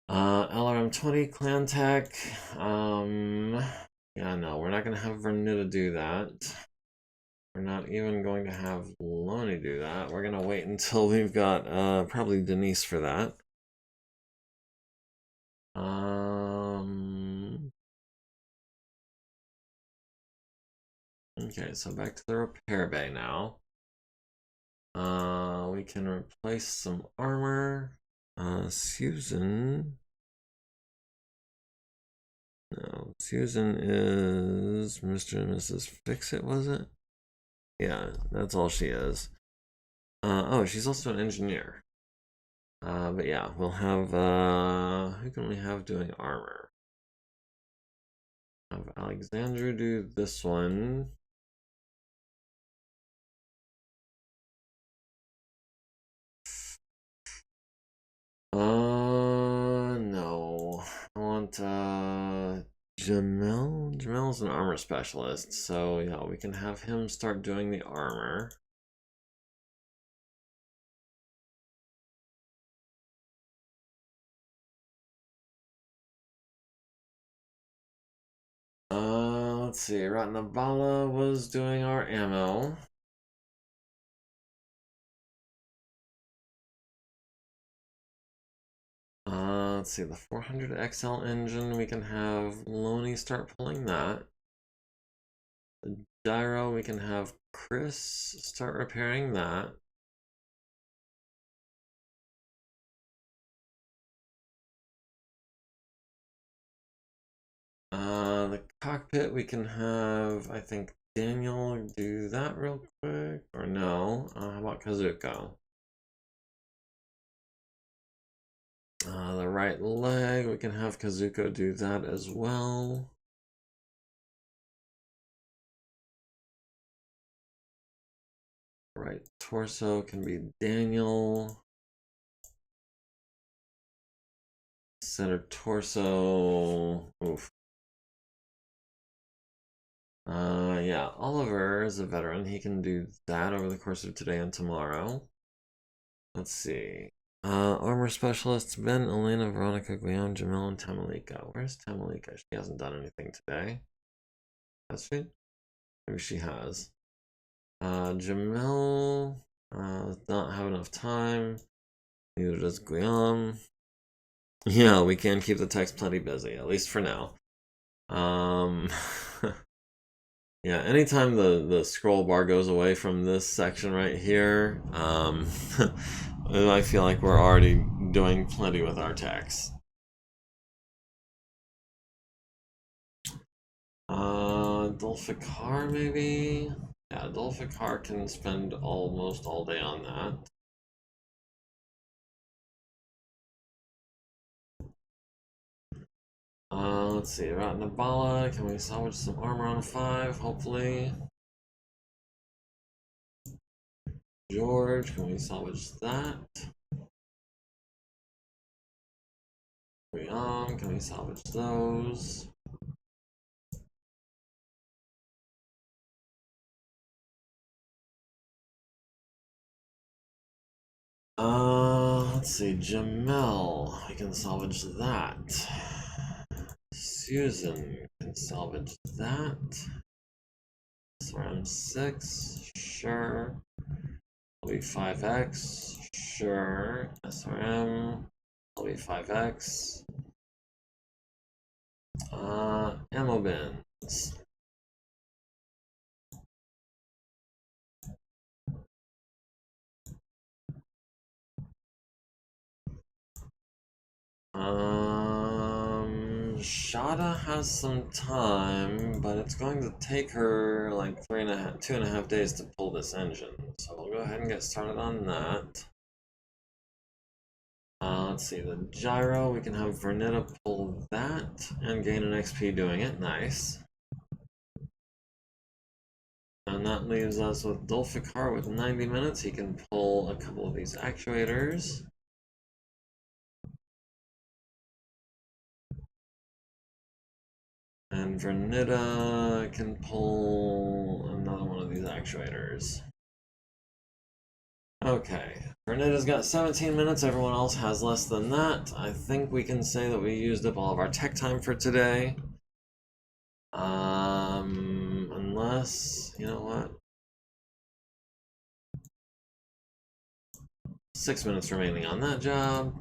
LRM20 clan tech. Yeah, no, we're not gonna have Vernita do that. We're not even going to have Lonnie do that. We're gonna wait until we've got probably Denise for that. Okay, so back to the repair bay now. We can replace some armor. Susan. No, Susan is Mr. and Mrs. Fix-It, was it? Yeah, that's all she is. Oh, she's also an engineer. But yeah, we'll have, who can we have doing armor? Have Alexandra do this one. No. I want, Jamel? Jamel's an armor specialist, so yeah, we can have him start doing the armor. Let's see, Ratnavala was doing our ammo. Let's see, the 400 XL engine, we can have Lonnie start pulling that. The gyro, we can have Chris start repairing that. The cockpit, we can have, I think, Daniel do that real quick, or no? How about Kazuko? The right leg, we can have Kazuko do that as well. Right torso can be Daniel. Center torso, oof. Yeah, Oliver is a veteran. He can do that over the course of today and tomorrow. Let's see. Armor specialists: Ben, Elena, Veronica, Guillaume, Jamil, and Tamalika. Where's Tamalika? She hasn't done anything today. Has she? Maybe she has. Jamil does not have enough time. Neither does Guillaume. Yeah, we can keep the text plenty busy, at least for now. Yeah, anytime the scroll bar goes away from this section right here, I feel like we're already doing plenty with our text. Dulfikar maybe? Yeah, Dulfikar can spend almost all day on that. Let's see, Rat Nabala, can we salvage some armor on a 5, hopefully? George, can we salvage that? Can we salvage those? Let's see, Jamel, we can salvage that. Susan can salvage that. SRM 6, sure. LB5X, sure. SRM, LB5X. Ammo bins. Shada has some time, but it's going to take her like 2.5 days to pull this engine. So we'll go ahead and get started on that. Let's see, the gyro, we can have Vernita pull that and gain an XP doing it. Nice. And that leaves us with Dulfikar with 90 minutes. He can pull a couple of these actuators. And Vernita can pull another one of these actuators. Okay, Vernita's got 17 minutes, everyone else has less than that. I think we can say that we used up all of our tech time for today. Unless, you know what? 6 minutes remaining on that job.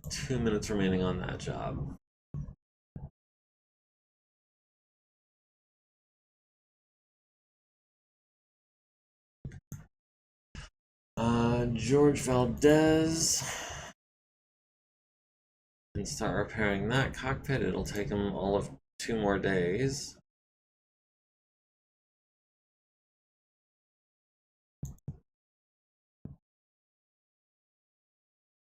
Two minutes remaining on that job. George Valdez can start repairing that cockpit. It'll take him all of 2 more days.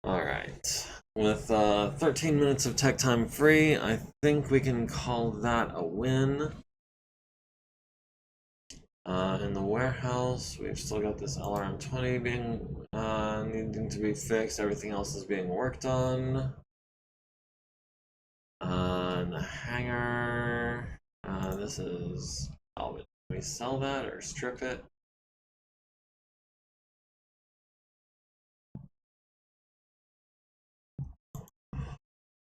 Alright. With 13 minutes of tech time free, I think we can call that a win. In the warehouse, we've still got this LRM-20 being needing to be fixed. Everything else is being worked on. In the hangar, this is salvage. Can we sell that or strip it?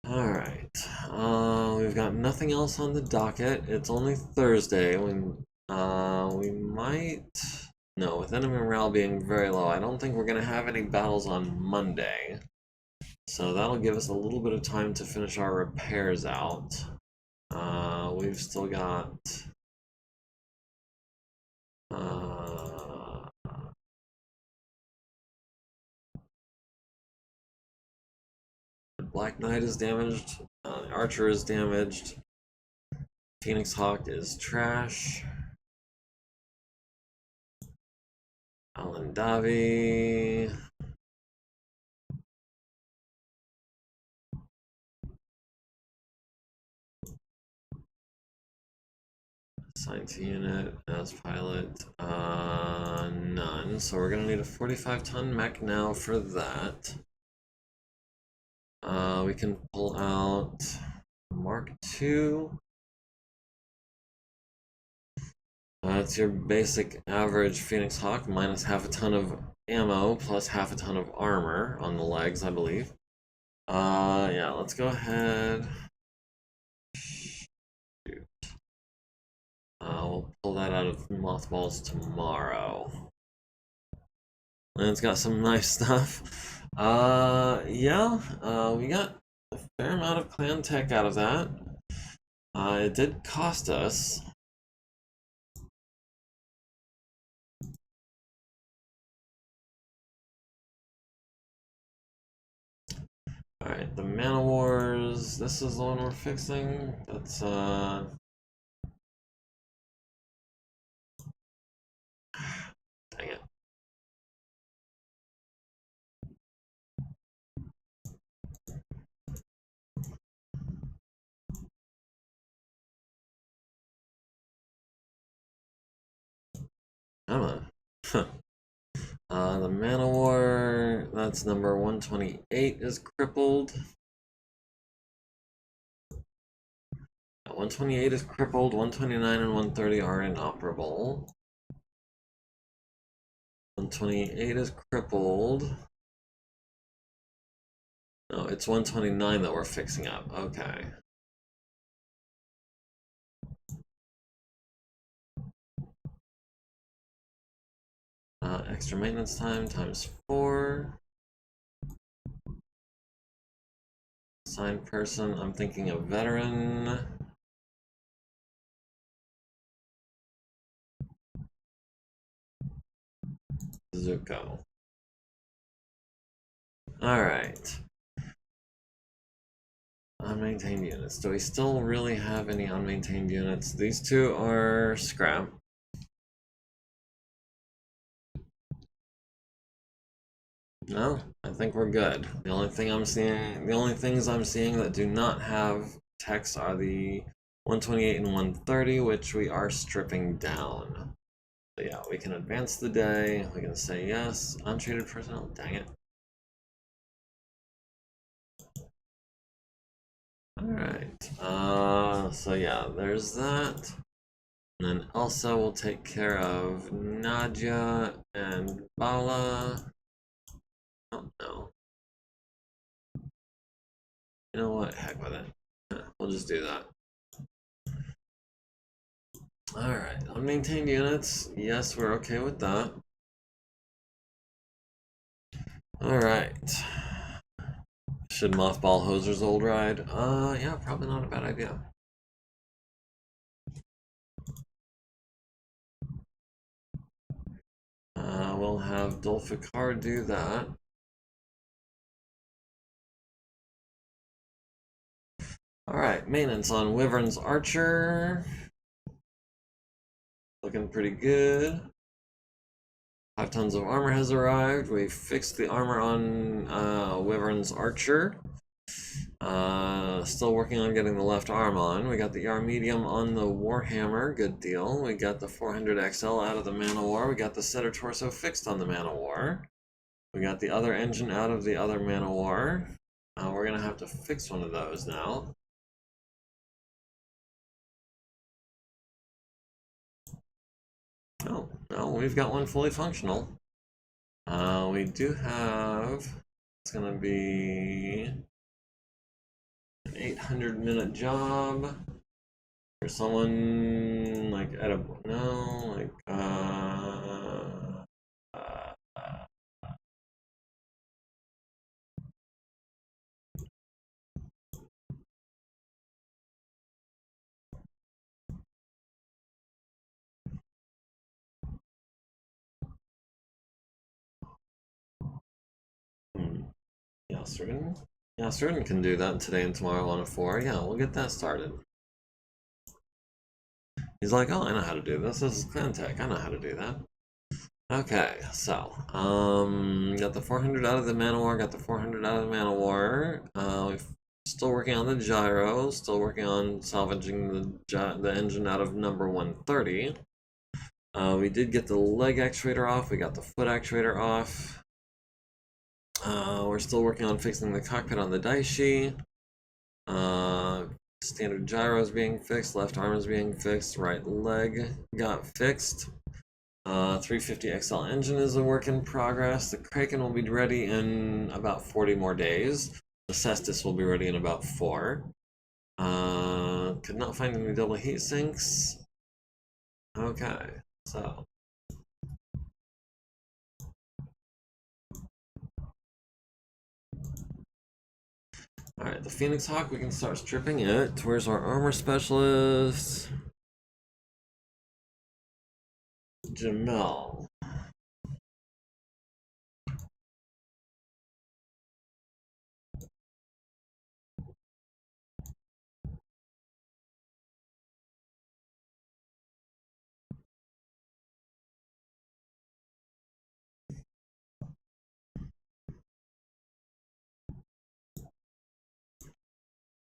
Alright, we've got nothing else on the docket. It's only Thursday. We might... No, with enemy morale being very low, I don't think we're going to have any battles on Monday. So that'll give us a little bit of time to finish our repairs out. We've still got... Black Knight is damaged. Archer is damaged. Phoenix Hawk is trash. Alan Davi. Assigned to unit as pilot. None. So we're gonna need a 45-ton mech now for that. We can pull out Mark II. It's your basic average Phoenix Hawk minus half a ton of ammo plus half a ton of armor on the legs, I believe. Yeah, let's go ahead. Shoot. We'll pull that out of mothballs tomorrow. And it's got some nice stuff. Yeah, we got a fair amount of clan tech out of that. It did cost us. Alright, the Mana Wars. This is the one we're fixing. That's, dang it. Come on. The Mana War, that's number 128 is crippled. 128 is crippled, 129 and 130 are inoperable. 128 is crippled. No, it's 129 that we're fixing up. Okay. Extra maintenance time times 4. Assigned person, I'm thinking a veteran. Zuko. Alright. Unmaintained units. Do we still really have any unmaintained units? These two are scrap. No, I think we're good. The only things I'm seeing that do not have text are the 128 and 130, which we are stripping down. So yeah, we can advance the day. We can say yes. Untreated personnel. Dang it. Alright. So yeah, there's that. And then Elsa will take care of Nadia and Bala. Oh no. You know what? Heck with it. We'll just do that. Alright, unmaintained units. Yes, we're okay with that. Alright. Should mothball Hoser's old ride? Yeah, probably not a bad idea. We'll have Dulfikar do that. Alright, maintenance on Wyvern's Archer. Looking pretty good. 5 tons of armor has arrived. We fixed the armor on Wyvern's Archer. Still working on getting the left arm on. We got the ER medium on the Warhammer, good deal. We got the 400 XL out of the Mana War. We got the center torso fixed on the Mana War. We got the other engine out of the other Mana War. We're gonna have to fix one of those now. Oh, no, we've got one fully functional. We do have, it's gonna be an 800-minute job for someone like edible. No, like yeah, certain. Yeah, certain can do that today and tomorrow on a 4. Yeah, we'll get that started. He's like, oh, I know how to do this. This is Clan Tech. I know how to do that. Okay, so, got the 400 out of the Mana War, got the 400 out of the Mana War. We're still working on the gyro, still working on salvaging the engine out of number 130. We did get the leg actuator off, we got the foot actuator off. We're still working on fixing the cockpit on the Daishi. Standard gyro is being fixed, left arm is being fixed, right leg got fixed. 350XL engine is a work in progress. The Kraken will be ready in about 40 more days. The Cestus will be ready in about 4. Could not find any double heat sinks. Okay, so. Alright, the Phoenix Hawk, we can start stripping it. Where's our armor specialist? Jamel.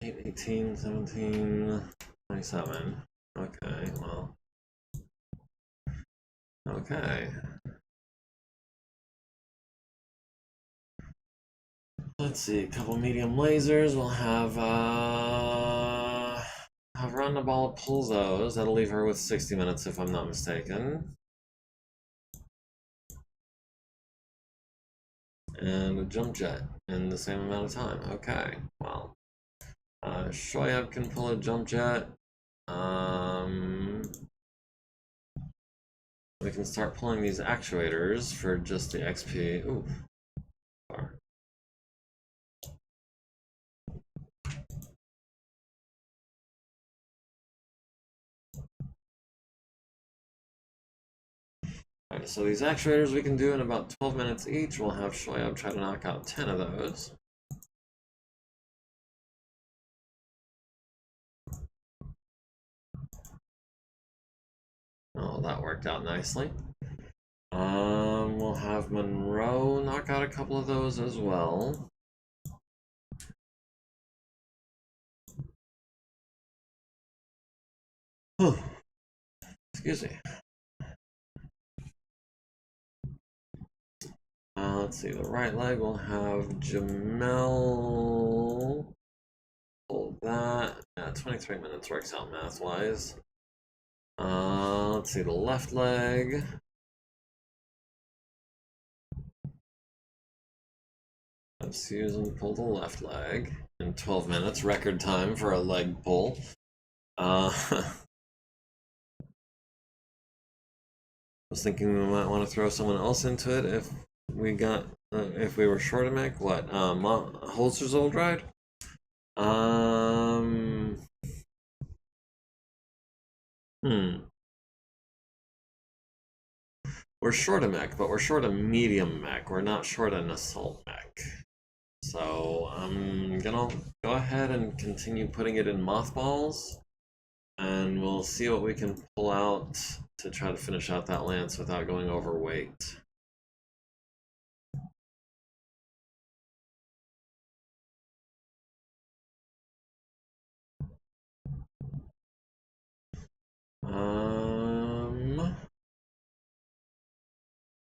Eight, 18, 17, 27. Okay, well. Okay. Let's see, a couple medium lasers. We'll have Rhonda Ball pulls those. That'll leave her with 60 minutes if I'm not mistaken. And a jump jet in the same amount of time. Okay, well. Shoyab can pull a jump jet. We can start pulling these actuators for just the XP. Ooh. Far. Alright, so these actuators we can do in about 12 minutes each. We'll have Shoyab try to knock out 10 of those. Oh, that worked out nicely. We'll have Monroe knock out a couple of those as well. Excuse me. Let's see, the right leg will have Jamel pull that. Yeah, 23 minutes works out math-wise. Let's see, the left leg. Have Susan pull the left leg in 12 minutes, record time for a leg pull. I was thinking we might want to throw someone else into it if we got if we were short a mech. What? Holster's old ride? We're short a mech, but we're short a medium mech. We're not short an assault mech. So I'm gonna go ahead and continue putting it in mothballs, and we'll see what we can pull out to try to finish out that lance without going overweight.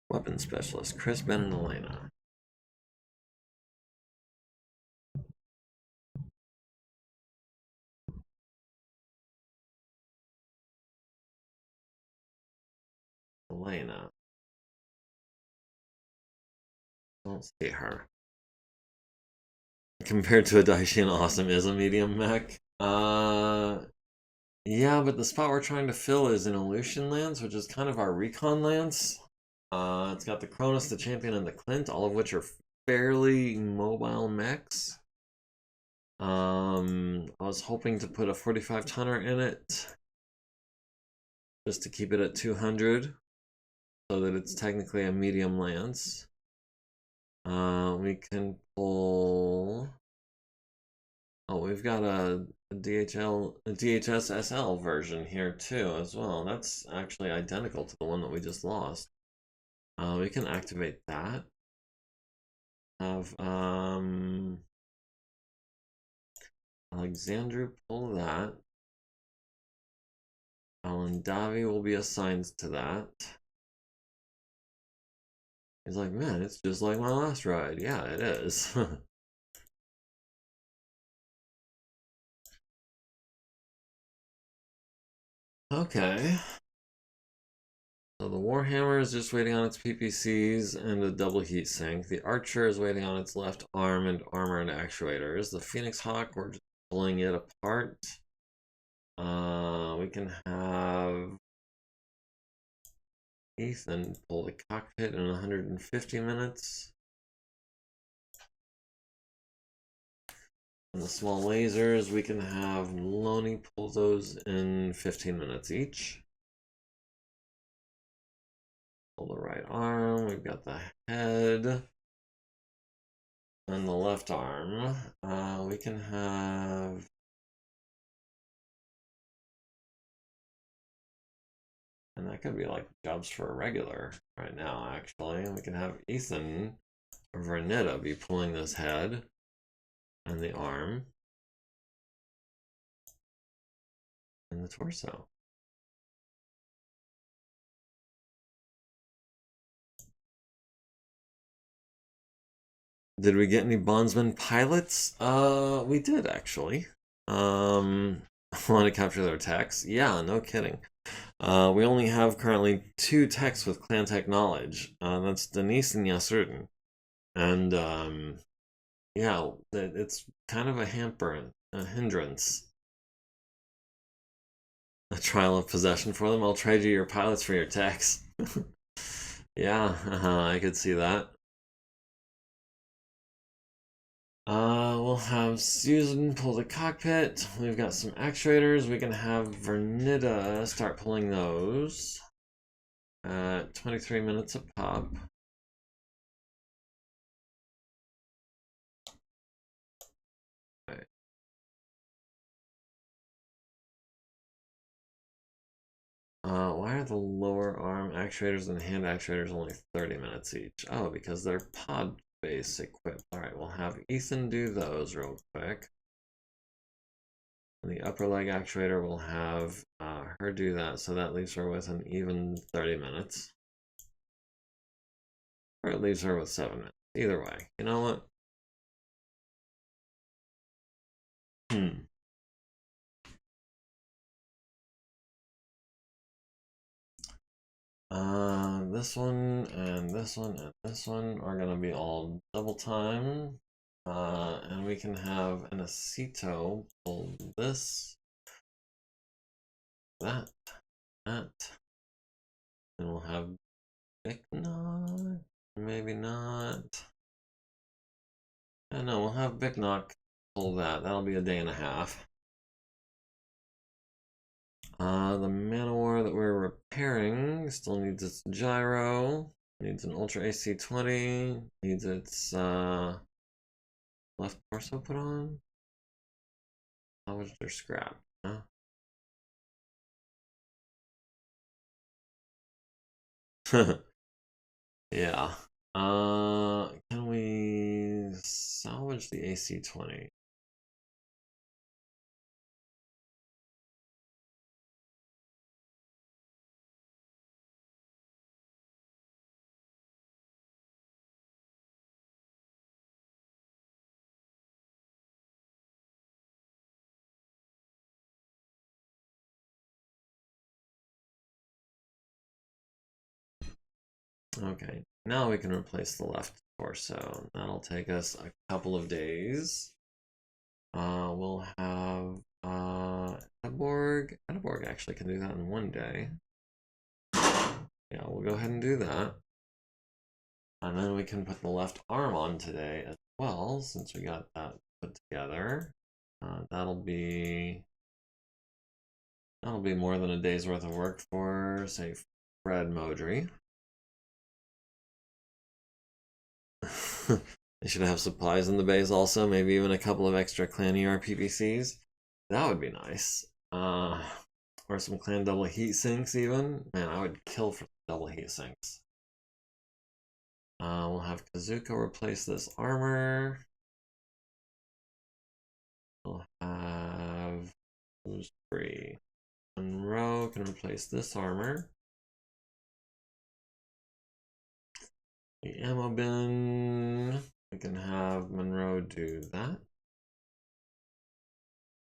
Weapon specialist, Chris, Ben, and Elena. Elena. Don't see her. Compared to a Daishin Awesome is a medium mech. Yeah, but the spot we're trying to fill is an Aleutian Lance, which is kind of our recon lance. It's got the Cronus, the Champion, and the Clint, all of which are fairly mobile mechs. I was hoping to put a 45 tonner in it, just to keep it at 200, so that it's technically a medium lance. We can pull. Oh, we've got a DHS SL version here too as well. That's actually identical to the one that we just lost. We can activate that. Have Alexandru pull that. Alan Davi will be assigned to that. He's like, man, it's just like my last ride. Yeah, it is. Okay. So the Warhammer is just waiting on its PPCs and a double heat sink. The Archer is waiting on its left arm and armor and actuators. The Phoenix Hawk, we're just pulling it apart. We can have Ethan pull the cockpit in 150 minutes. And the small lasers, we can have Loney pull those in 15 minutes each. Pull the right arm, we've got the head. And the left arm, we can have... And that could be like jobs for a regular right now, actually. We can have Ethan or Vernita be pulling this head and the arm and the torso. Did we get any bondsman pilots? We did actually. Want to capture their techs? Yeah, no kidding. We only have currently 2 techs with clan tech knowledge. That's Denise and Yasurdin. And yeah, it's kind of a hamper, a hindrance. A trial of possession for them. I'll trade you your pilots for your techs. Yeah, I could see that. We'll have Susan pull the cockpit. We've got some actuators. We can have Vernita start pulling those at 23 minutes a pop. Right. Why are the lower arm actuators and hand actuators only 30 minutes each? Oh, because they're pod base equipped. Alright, we'll have Ethan do those real quick. And the upper leg actuator will have her do that, so that leaves her with an even 30 minutes. Or it leaves her with 7 minutes. Either way. You know what? This one and this one and this one are gonna be all double time. And we can have an Acito pull this, that, and we'll have Bicknock, maybe not. No, we'll have Bicknock pull that. That'll be a day and a half. The Manowar that we're repairing still needs its gyro, needs an Ultra AC-20, needs its left torso put on. How much they're scrapped, huh? Yeah. Can we salvage the AC-20? Okay, now we can replace the left torso. That'll take us a couple of days. We'll have Eborg. Eborg actually can do that in 1 day. Yeah, we'll go ahead and do that. And then we can put the left arm on today as well, since we got that put together. That'll be more than a day's worth of work for, say, Fred Modry. They should have supplies in the base also, maybe even a couple of extra Clan ERPPCs. That would be nice. Or some Clan double heat sinks even. Man, I would kill for double heat sinks. We'll have Kazuko replace this armor. We'll have who's free. Monroe can replace this armor. the ammo bin. We can have Monroe do that.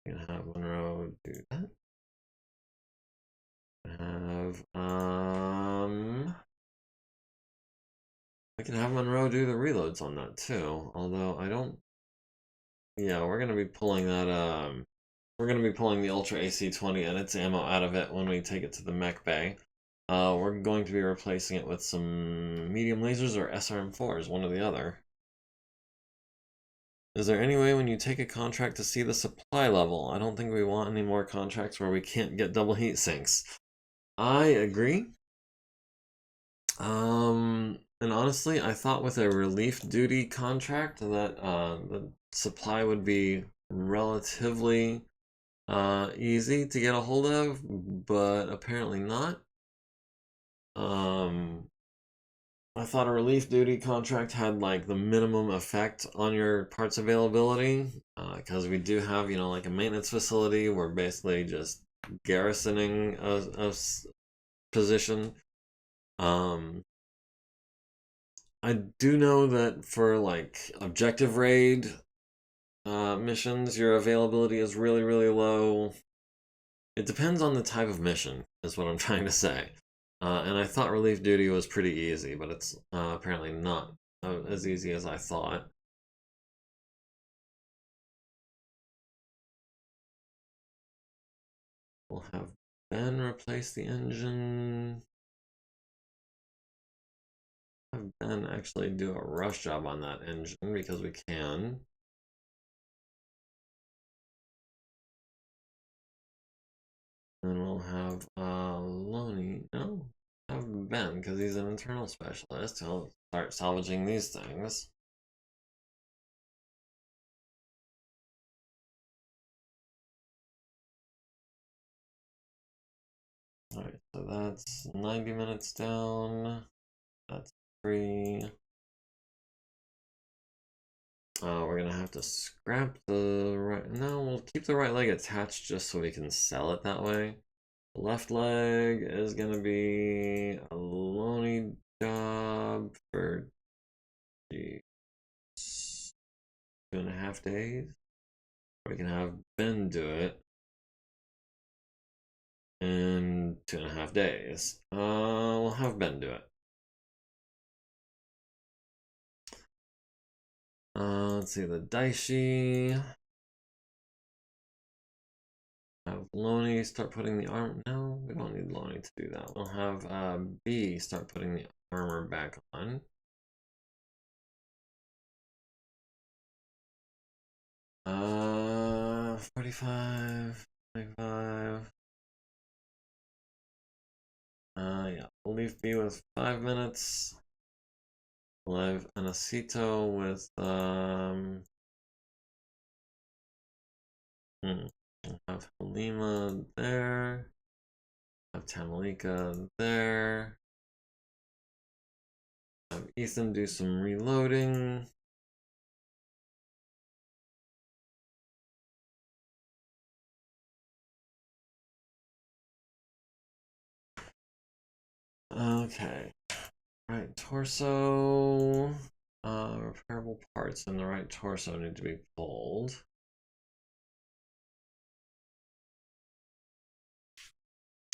We can have Monroe do that. We can have Monroe do the reloads on that too. Although I don't. Yeah, we're gonna be pulling that. We're gonna be pulling the Ultra AC-20 and its ammo out of it when we take it to the mech bay. We're going to be replacing it with some medium lasers or SRM4s, one or the other. Is there any way when you take a contract to see the supply level? I don't think we want any more contracts where we can't get double heat sinks. I agree. And honestly, I thought with a relief duty contract that the supply would be relatively easy to get a hold of, but apparently not. I thought a relief duty contract had like the minimum effect on your parts availability, because we do have, you know, like a maintenance facility. We're basically just garrisoning a position. I do know that for like objective raid missions, your availability is really, really low. It depends on the type of mission, is what I'm trying to say. And I thought relief duty was pretty easy, but it's apparently not as easy as I thought. We'll have Ben replace the engine. Have Ben actually do a rush job on that engine because we can. And we'll have Loney. No, have Ben because he's an internal specialist. He'll start salvaging these things. Alright, so that's 90 minutes down. That's 3. We're gonna have to scrap the right. No, we'll keep the right leg attached just so we can sell it that way. The left leg is gonna be a Loney job for 2.5 days. We can have Ben do it in 2.5 days. We'll have Ben do it. Let's see, the Daishi. Have Loney start putting the arm. No, we don't need Loney to do that. We'll have B start putting the armor back on. Uh, 45, 25. Yeah, we'll leave B with 5 minutes. We'll have Anacito with, we'll have Halima there. Have Tamalika there. Have Ethan do some reloading. Okay. Right torso. Repairable parts in the right torso need to be pulled.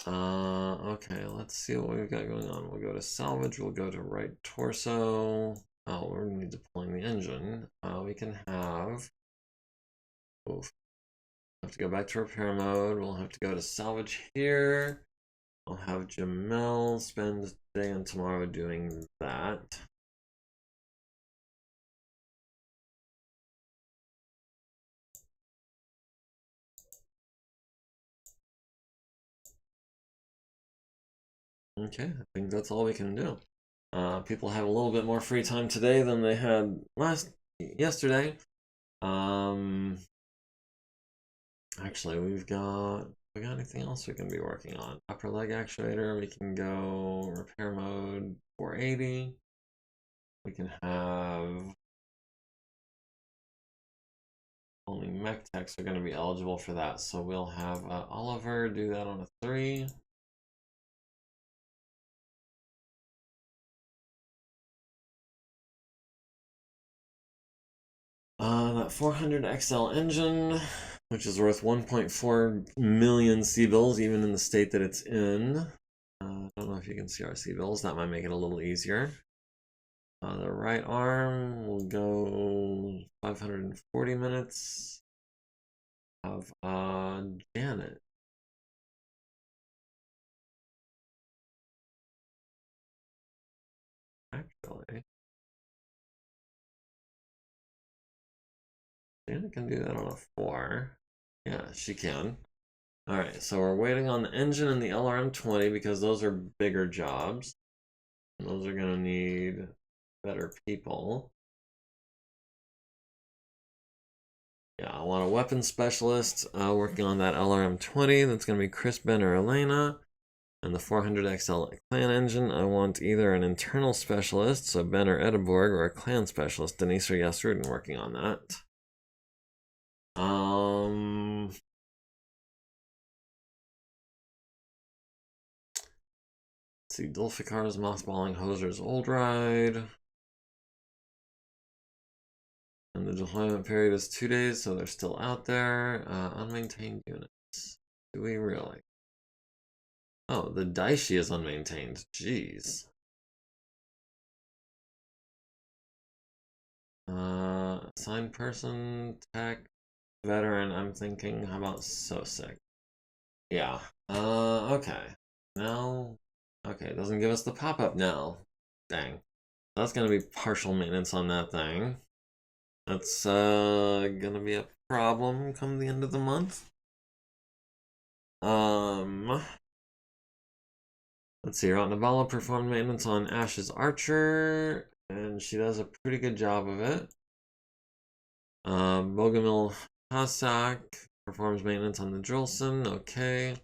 Okay, let's see what we've got going on. We'll go to salvage, we'll go to right torso. Oh, we need to pulling the engine. We can have. Oof. Have to go back to repair mode. We'll have to go to salvage here. I'll have Jamel spend today and tomorrow doing that. Okay, I think that's all we can do. People have a little bit more free time today than they had yesterday. Actually, we got anything else we can be working on? Upper leg actuator, we can go repair mode 480. We can have only mech techs are going to be eligible for that, so we'll have Oliver do that on a 3. That 400 XL engine, which is worth 1.4 million C-bills, even in the state that it's in. I don't know if you can see our C-bills. That might make it a little easier. The right arm will go 540 minutes of Janet. Actually, Janet can do that on a 4. Yeah, she can. Alright, so we're waiting on the engine and the LRM-20 because those are bigger jobs. And those are going to need better people. Yeah, I want a weapons specialist working on that LRM-20. That's going to be Chris, Ben, or Elena. And the 400XL clan engine, I want either an internal specialist, so Ben or Edinburgh, or a clan specialist, Denise or Yasrudin, working on that. Let's see, Dulfikar's mothballing Hoser's old ride. And the deployment period is 2 days, so they're still out there. Unmaintained units. Do we really? Oh, the Daishi is unmaintained. Jeez. Assigned person, tech, veteran, I'm thinking, how about Sosek? Yeah. Okay. Now, okay, it doesn't give us the pop-up now. Dang. That's gonna be partial maintenance on that thing. That's gonna be a problem come the end of the month. Let's see, Ratnabala performed maintenance on Ash's Archer, and she does a pretty good job of it. Bogomil Hasak performs maintenance on the Drillson, okay.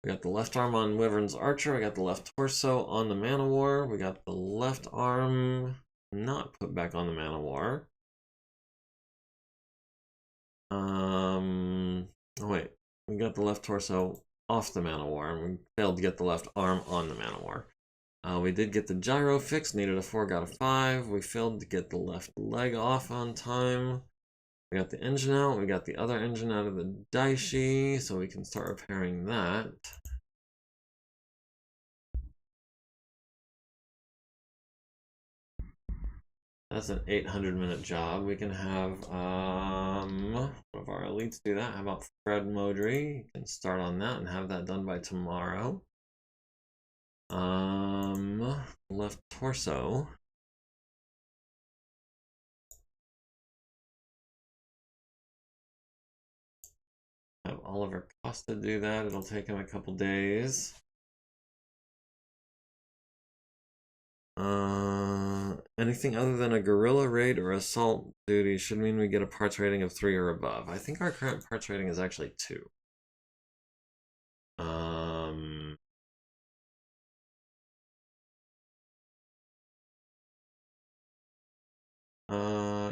We got the left arm on Wyvern's Archer, we got the left torso on the Man-O-War, we got the left arm not put back on the Man-O-War. Oh wait, we got the left torso off the Man-O-War, and we failed to get the left arm on the Man-O-War. We did get the gyro fixed, needed a 4, got a 5. We failed to get the left leg off on time. We got the engine out, we got the other engine out of the Daishi, so we can start repairing that. That's an 800-minute job. We can have one of our elites do that. How about Fred Modry? You can start on that and have that done by tomorrow. Left torso. Have Oliver Costa do that. It'll take him a couple days. Anything other than a guerrilla raid or assault duty should mean we get a parts rating of 3 or above. I think our current parts rating is actually 2.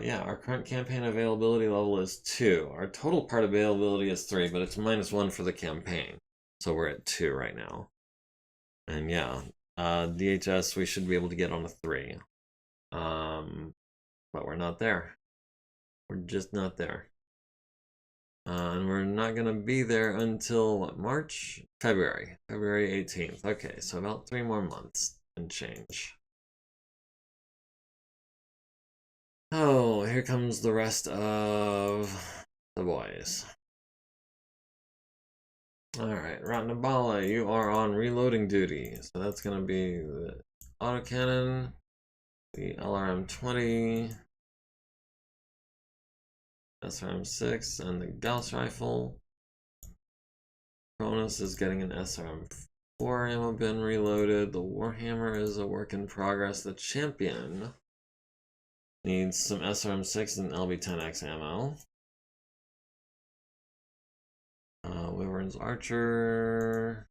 Yeah, our current campaign availability level is 2. Our total part availability is 3, but it's -1 for the campaign. So we're at 2 right now. And yeah, DHS we should be able to get on a 3. But we're not there. We're just not there. And we're not gonna be there until what, March? February 18th. Okay, so about 3 more months and change. Oh, here comes the rest of the boys. Alright, Ratnabala, you are on reloading duty. So that's gonna be the autocannon, the LRM-20, SRM-6, and the Gauss rifle. Cronus is getting an SRM-4 ammo bin reloaded. The Warhammer is a work in progress. The Champion needs some SRM-6 and LB-10X ammo. Wyvern's Archer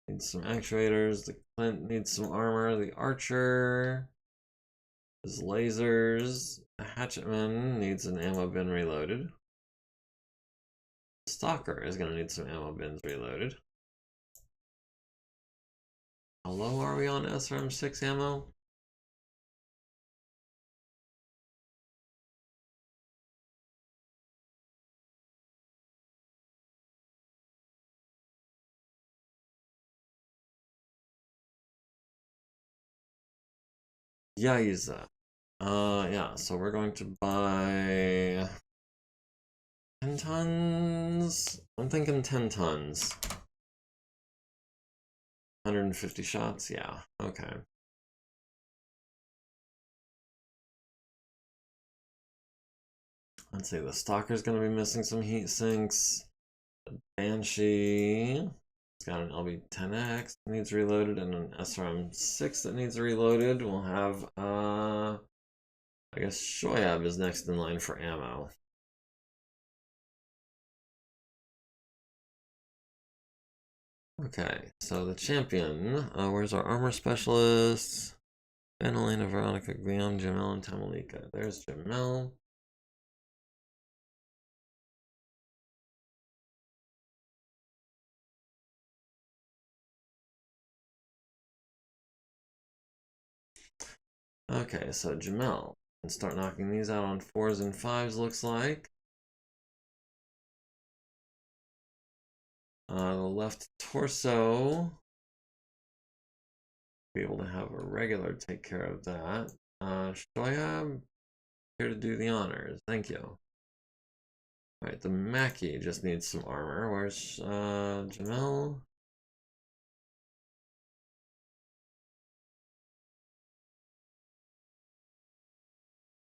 needs some actuators. The Clint needs some armor. The Archer is lasers. The Hatchetman needs an ammo bin reloaded. Stalker is going to need some ammo bins reloaded. How low are we on SRM-6 ammo? Yaiza. Yeah, so we're going to buy 10 tons. I'm thinking 10 tons. 150 shots, yeah, okay. Let's see, the Stalker's gonna be missing some heat sinks. The Banshee, it's got an LB-10X that needs reloaded and an SRM-6 that needs reloaded. We'll have, I guess Shoyab is next in line for ammo. Okay, so the champion, where's our armor specialists? Annalena, Veronica, Guillaume, Jamel, and Tamalika. There's Jamel. Okay, so Jamel. And start knocking these out on 4s and 5s, looks like. The left torso. Be able to have a regular take care of that. Shoyab, here to do the honors. Thank you. Alright, the Mackie just needs some armor. Where's Jamel?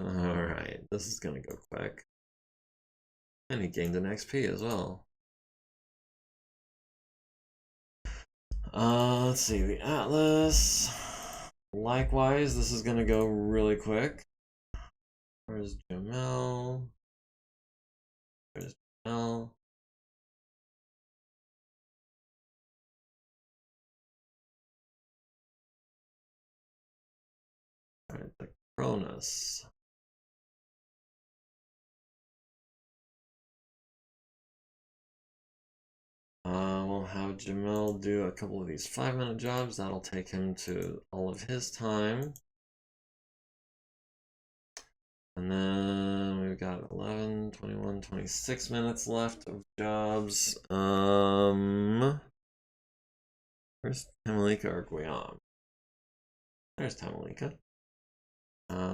Alright, this is gonna go quick. And he gained an XP as well. Let's see, the Atlas. Likewise, this is gonna go really quick. Where's Jamel? Where's Jamel? Alright, the Cronus. We'll have Jamel do a couple of these 5-minute jobs. That'll take him to all of his time. And then we've got 11, 21, 26 minutes left of jobs. Where's Tamalika or Guillaume? There's Tamalika.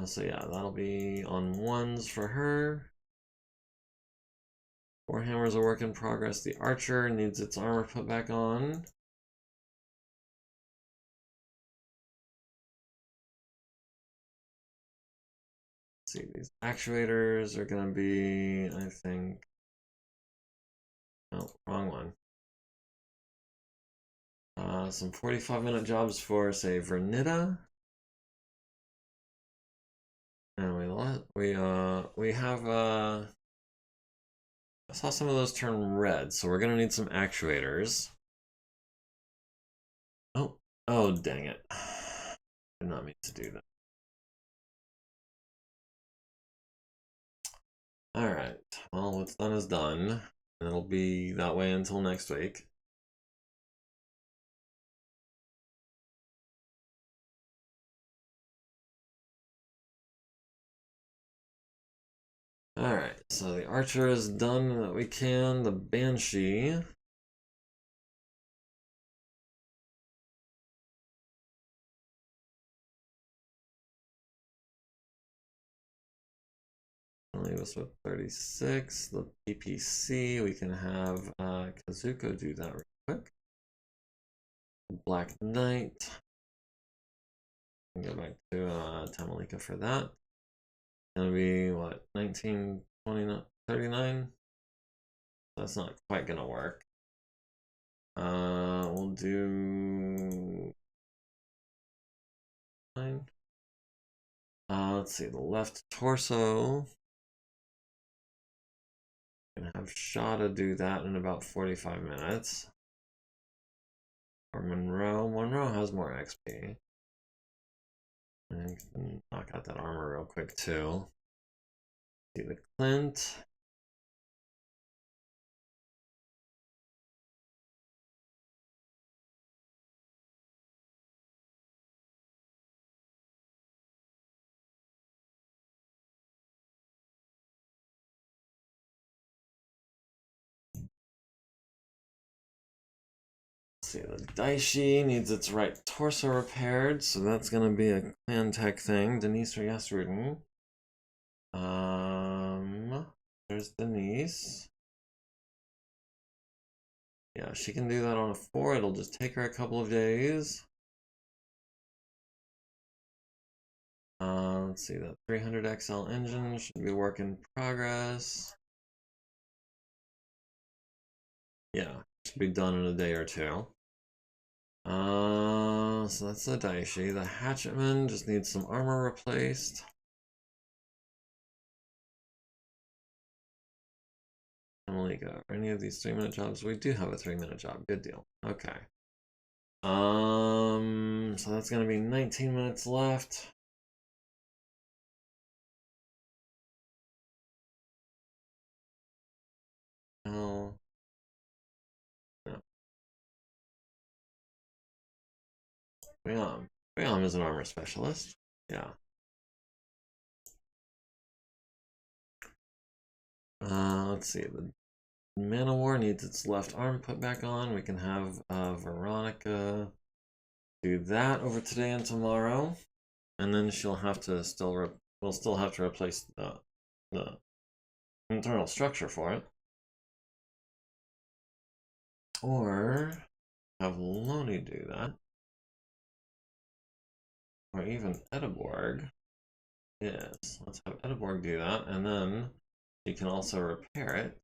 So yeah, that'll be on 1s for her. Warhammer's a work in progress. The archer needs its armor put back on. Let's see, these actuators are gonna be, I think. Oh, wrong one. Some 45-minute jobs for, say, Vernita. And we have I saw some of those turn red, so we're gonna need some actuators. Oh, dang it. Did not mean to do that. Alright, well, what's done is done. And it'll be that way until next week. Alright, so the archer is done that we can. The Banshee. Leave us with 36. The PPC, we can have Kazuko do that real quick. Black Knight. Go back to Tamalika for that. Gonna be what, 19, 29, 39? That's not quite gonna work. We'll do 9. Let's see, the left torso. Gonna have Shada do that in about 45 minutes. Or Monroe. Monroe has more XP. And you can knock out that armor real quick too. See the Clint. see, the Daishi needs its right torso repaired, so that's gonna be a clan tech thing. Denise or Yasrudin. There's Denise. Yeah, she can do that on a 4. It'll just take her a couple of days. Let's see, that 300 XL engine should be work in progress. Yeah, should be done in a day or two. So that's the Daishi. The Hatchetman just needs some armor replaced. Malika, are any of these 3-minute jobs? We do have a 3-minute job. Good deal. Okay. So that's gonna be 19 minutes left. No. Briam is an armor specialist. Yeah. Let's see. The Man of War needs its left arm put back on. We can have Veronica do that over today and tomorrow, and then she'll have to we'll still have to replace the internal structure for it, or have Loni do that, or even Ediborg. Yes, let's have Ediborg do that, and then she can also repair it.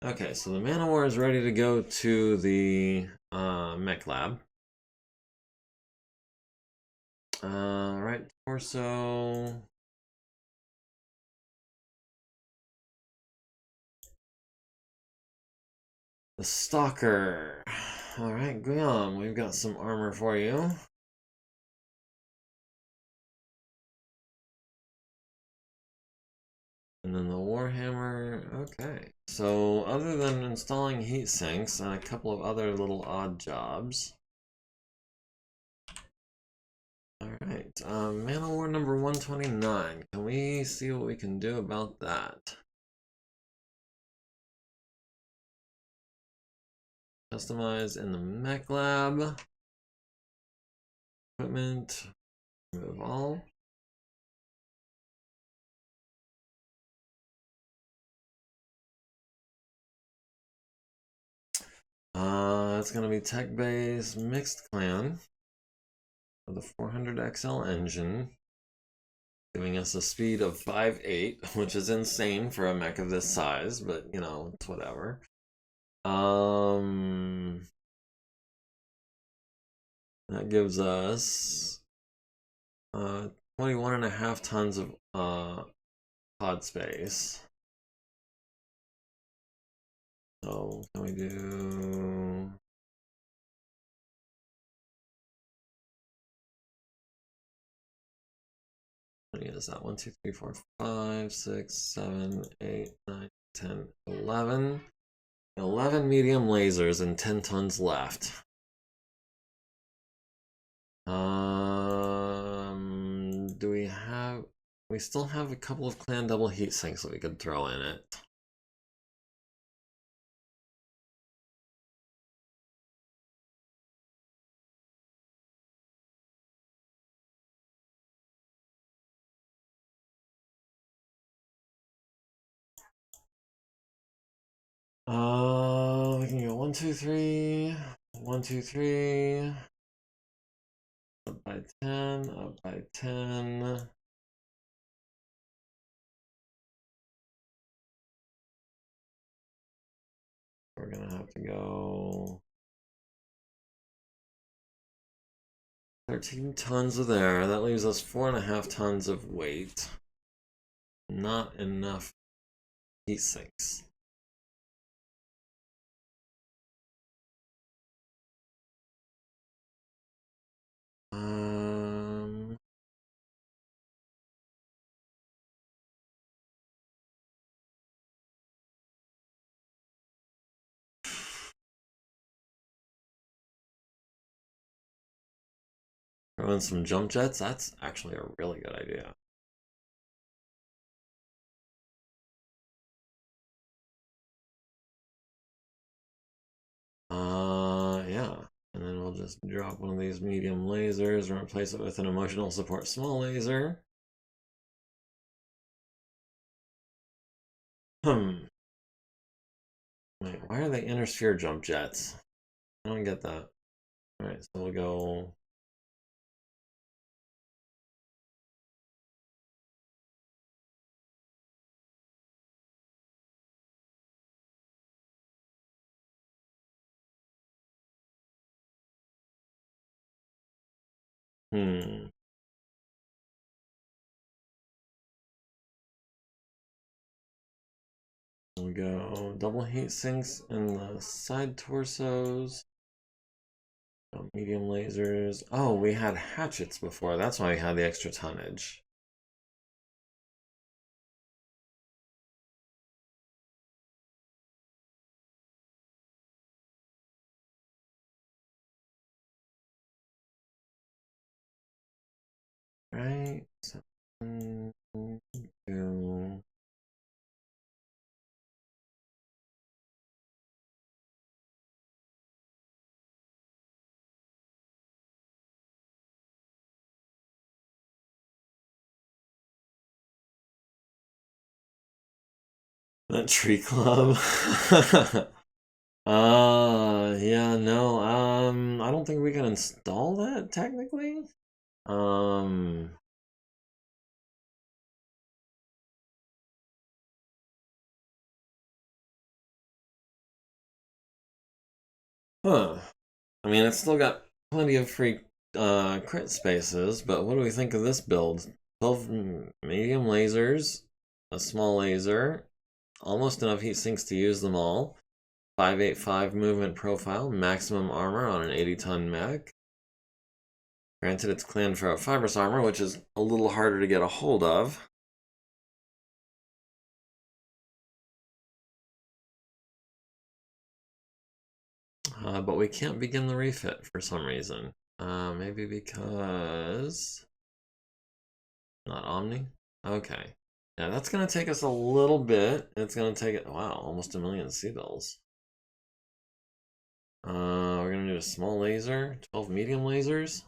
Okay, so the Man of War is ready to go to the mech lab. Right torso. The Stalker. Alright, Guillaume, we've got some armor for you. And then the Warhammer. Okay. So, other than installing heat sinks and a couple of other little odd jobs. Alright, Man of War number 129. Can we see what we can do about that? Customize in the mech lab. Equipment. Remove all. It's gonna be tech base mixed clan with a 400 XL engine, giving us a speed of 5.8, which is insane for a mech of this size, but you know, it's whatever. That gives us 21.5 tons of pod space. So can we do? How many is that? 1, 2, 3, 4, 5, 6, 7, 8, 9, 10, 11. 11 medium lasers and 10 tons left. Do we have? We still have a couple of clan double heat sinks that we could throw in it. We can go 1, 2, 3, 1, 2, 3. Up by 10, up by 10. We're gonna have to go 13 tons of there. That leaves us 4.5 tons of weight. Not enough heat sinks. Throw in some jump jets. That's actually a really good idea. Yeah, just drop one of these medium lasers and replace it with an emotional support small laser. Wait, why are they inner sphere jump jets? I don't get that. Alright, so we'll go. We'll go double heat sinks in the side torsos. Medium lasers. Oh, we had hatchets before. That's why we had the extra tonnage. Right? 7, 2. That tree club. Yeah, no, I don't think we can install that technically. Um, huh. I mean, it's still got plenty of free crit spaces, but what do we think of this build? 12 medium lasers, a small laser, almost enough heat sinks to use them all. 585 movement profile, maximum armor on an 80-ton mech. Granted, it's Clan fibrous armor, which is a little harder to get a hold of. But we can't begin the refit for some reason. Maybe because... Not Omni? Okay. Yeah, that's going to take us a little bit. It's going to take it... Wow, almost 1,000,000 C-bills. We're going to do a small laser. 12 medium lasers.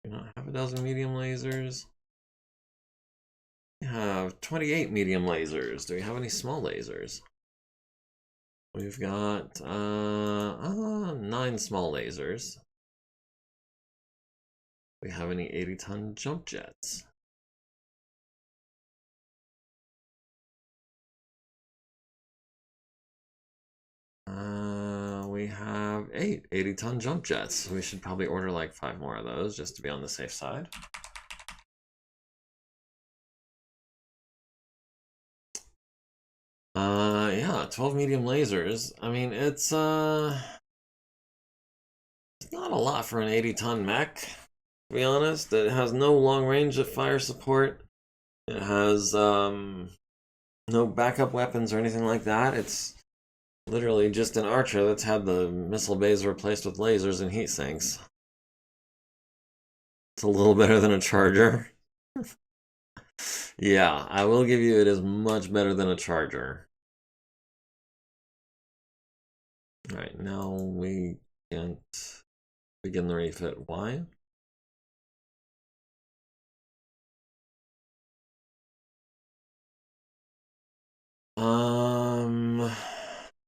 We don't have a dozen medium lasers. We have 28 medium lasers. Do we have any small lasers? We've got 9 small lasers. We have any 80-ton jump jets? We have 8 80-ton jump jets. We should probably order like 5 more of those just to be on the safe side. Yeah, 12 medium lasers. I mean, it's not a lot for an 80-ton mech, to be honest. It has no long range of fire support. It has no backup weapons or anything like that. It's literally just an archer that's had the missile bays replaced with lasers and heat sinks. It's a little better than a charger. Yeah, I will give you it is much better than a charger. Alright, now we can't begin the refit. Why?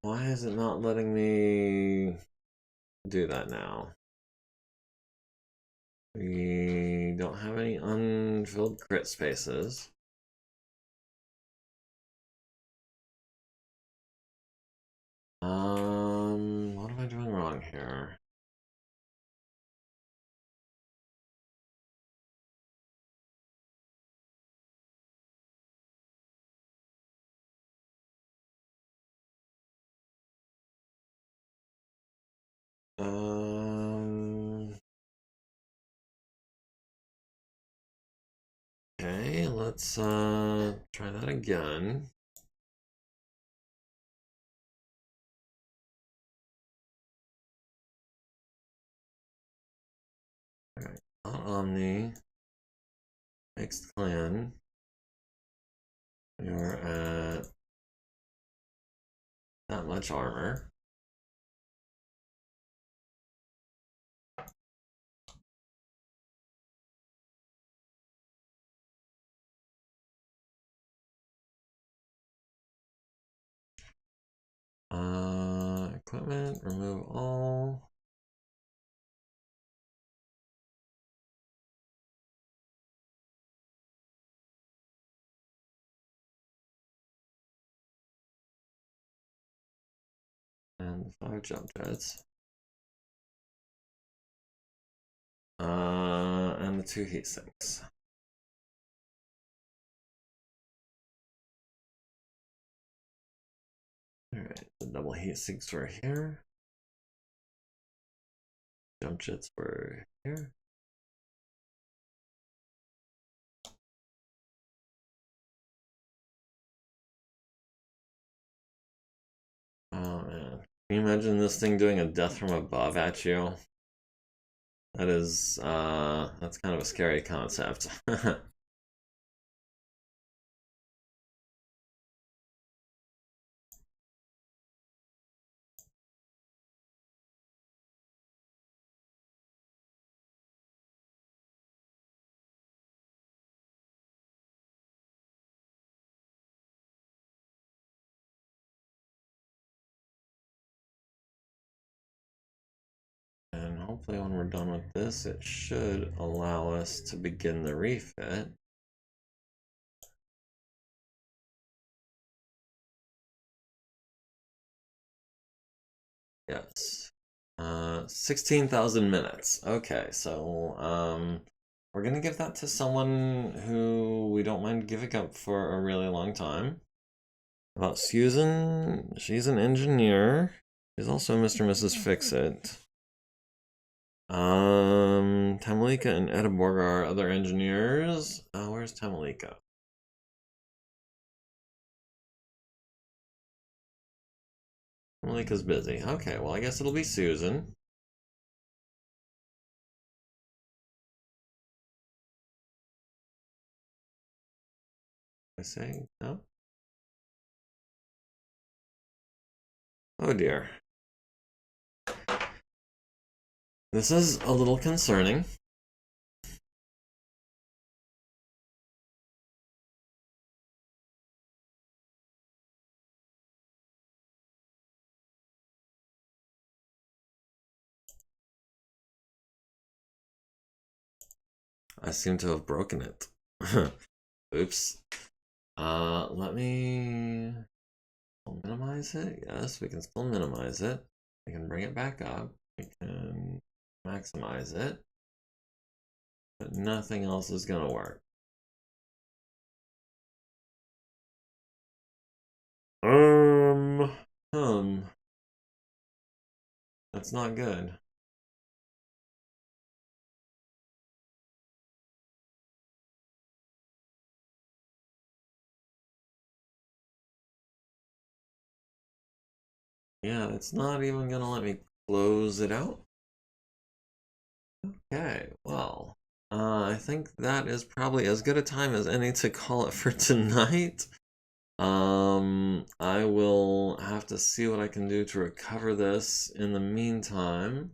Why is it not letting me do that now? We don't have any unfilled crit spaces. What am I doing wrong here? Okay, let's try that again. Alright, not Omni. Next clan. We are at that much armor. Equipment, remove all. And 5 jump jets. And the 2 heat sinks. Alright, the double heat sinks were here. Jump jets were here. Oh man. Can you imagine this thing doing a death from above at you? That is, that's kind of a scary concept. And hopefully when we're done with this, it should allow us to begin the refit. Yes. 16,000 minutes. Okay, so we're gonna give that to someone who we don't mind giving up for a really long time. About Susan, she's an engineer. She's also Mr. and Mrs. Fix-It. Tamalika and Edinburgh are other engineers. Where's Tamalika? Tamalika's busy. Okay, well I guess it'll be Susan. I say no. Oh dear. This is a little concerning. I seem to have broken it. Oops. Let me minimize it. Yes, we can still minimize it. We can bring it back up. We can maximize it. But nothing else is gonna work. That's not good. Yeah, it's not even gonna let me close it out. Okay, well, I think that is probably as good a time as any to call it for tonight. I will have to see what I can do to recover this in the meantime.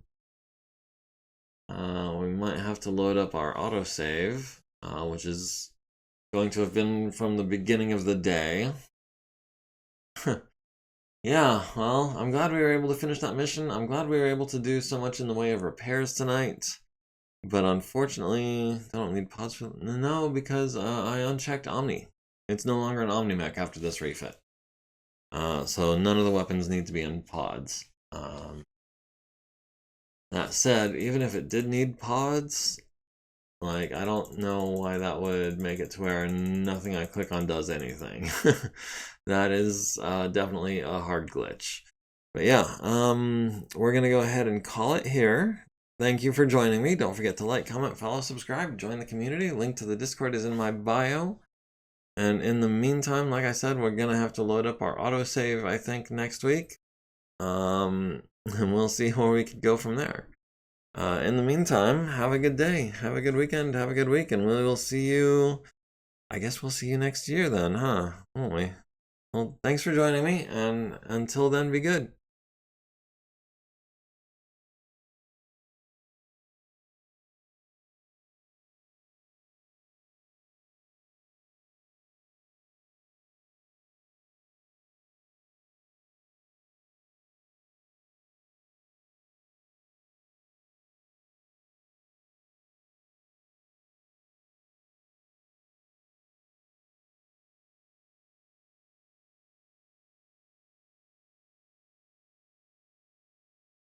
We might have to load up our autosave, which is going to have been from the beginning of the day. Yeah, well, I'm glad we were able to finish that mission. I'm glad we were able to do so much in the way of repairs tonight. But unfortunately, I don't need pods for... No, because I unchecked Omni. It's no longer an OmniMek after this refit. So none of the weapons need to be in pods. That said, even if it did need pods, like, I don't know why that would make it to where nothing I click on does anything. That is definitely a hard glitch. But yeah, we're going to go ahead and call it here. Thank you for joining me. Don't forget to like, comment, follow, subscribe, join the community. Link to the Discord is in my bio. And in the meantime, like I said, we're going to have to load up our autosave, I think, next week. And we'll see where we could go from there. In the meantime, have a good day, have a good weekend, have a good week, and we will see you. I guess we'll see you next year then, huh? Won't we? Well, thanks for joining me, and until then, be good.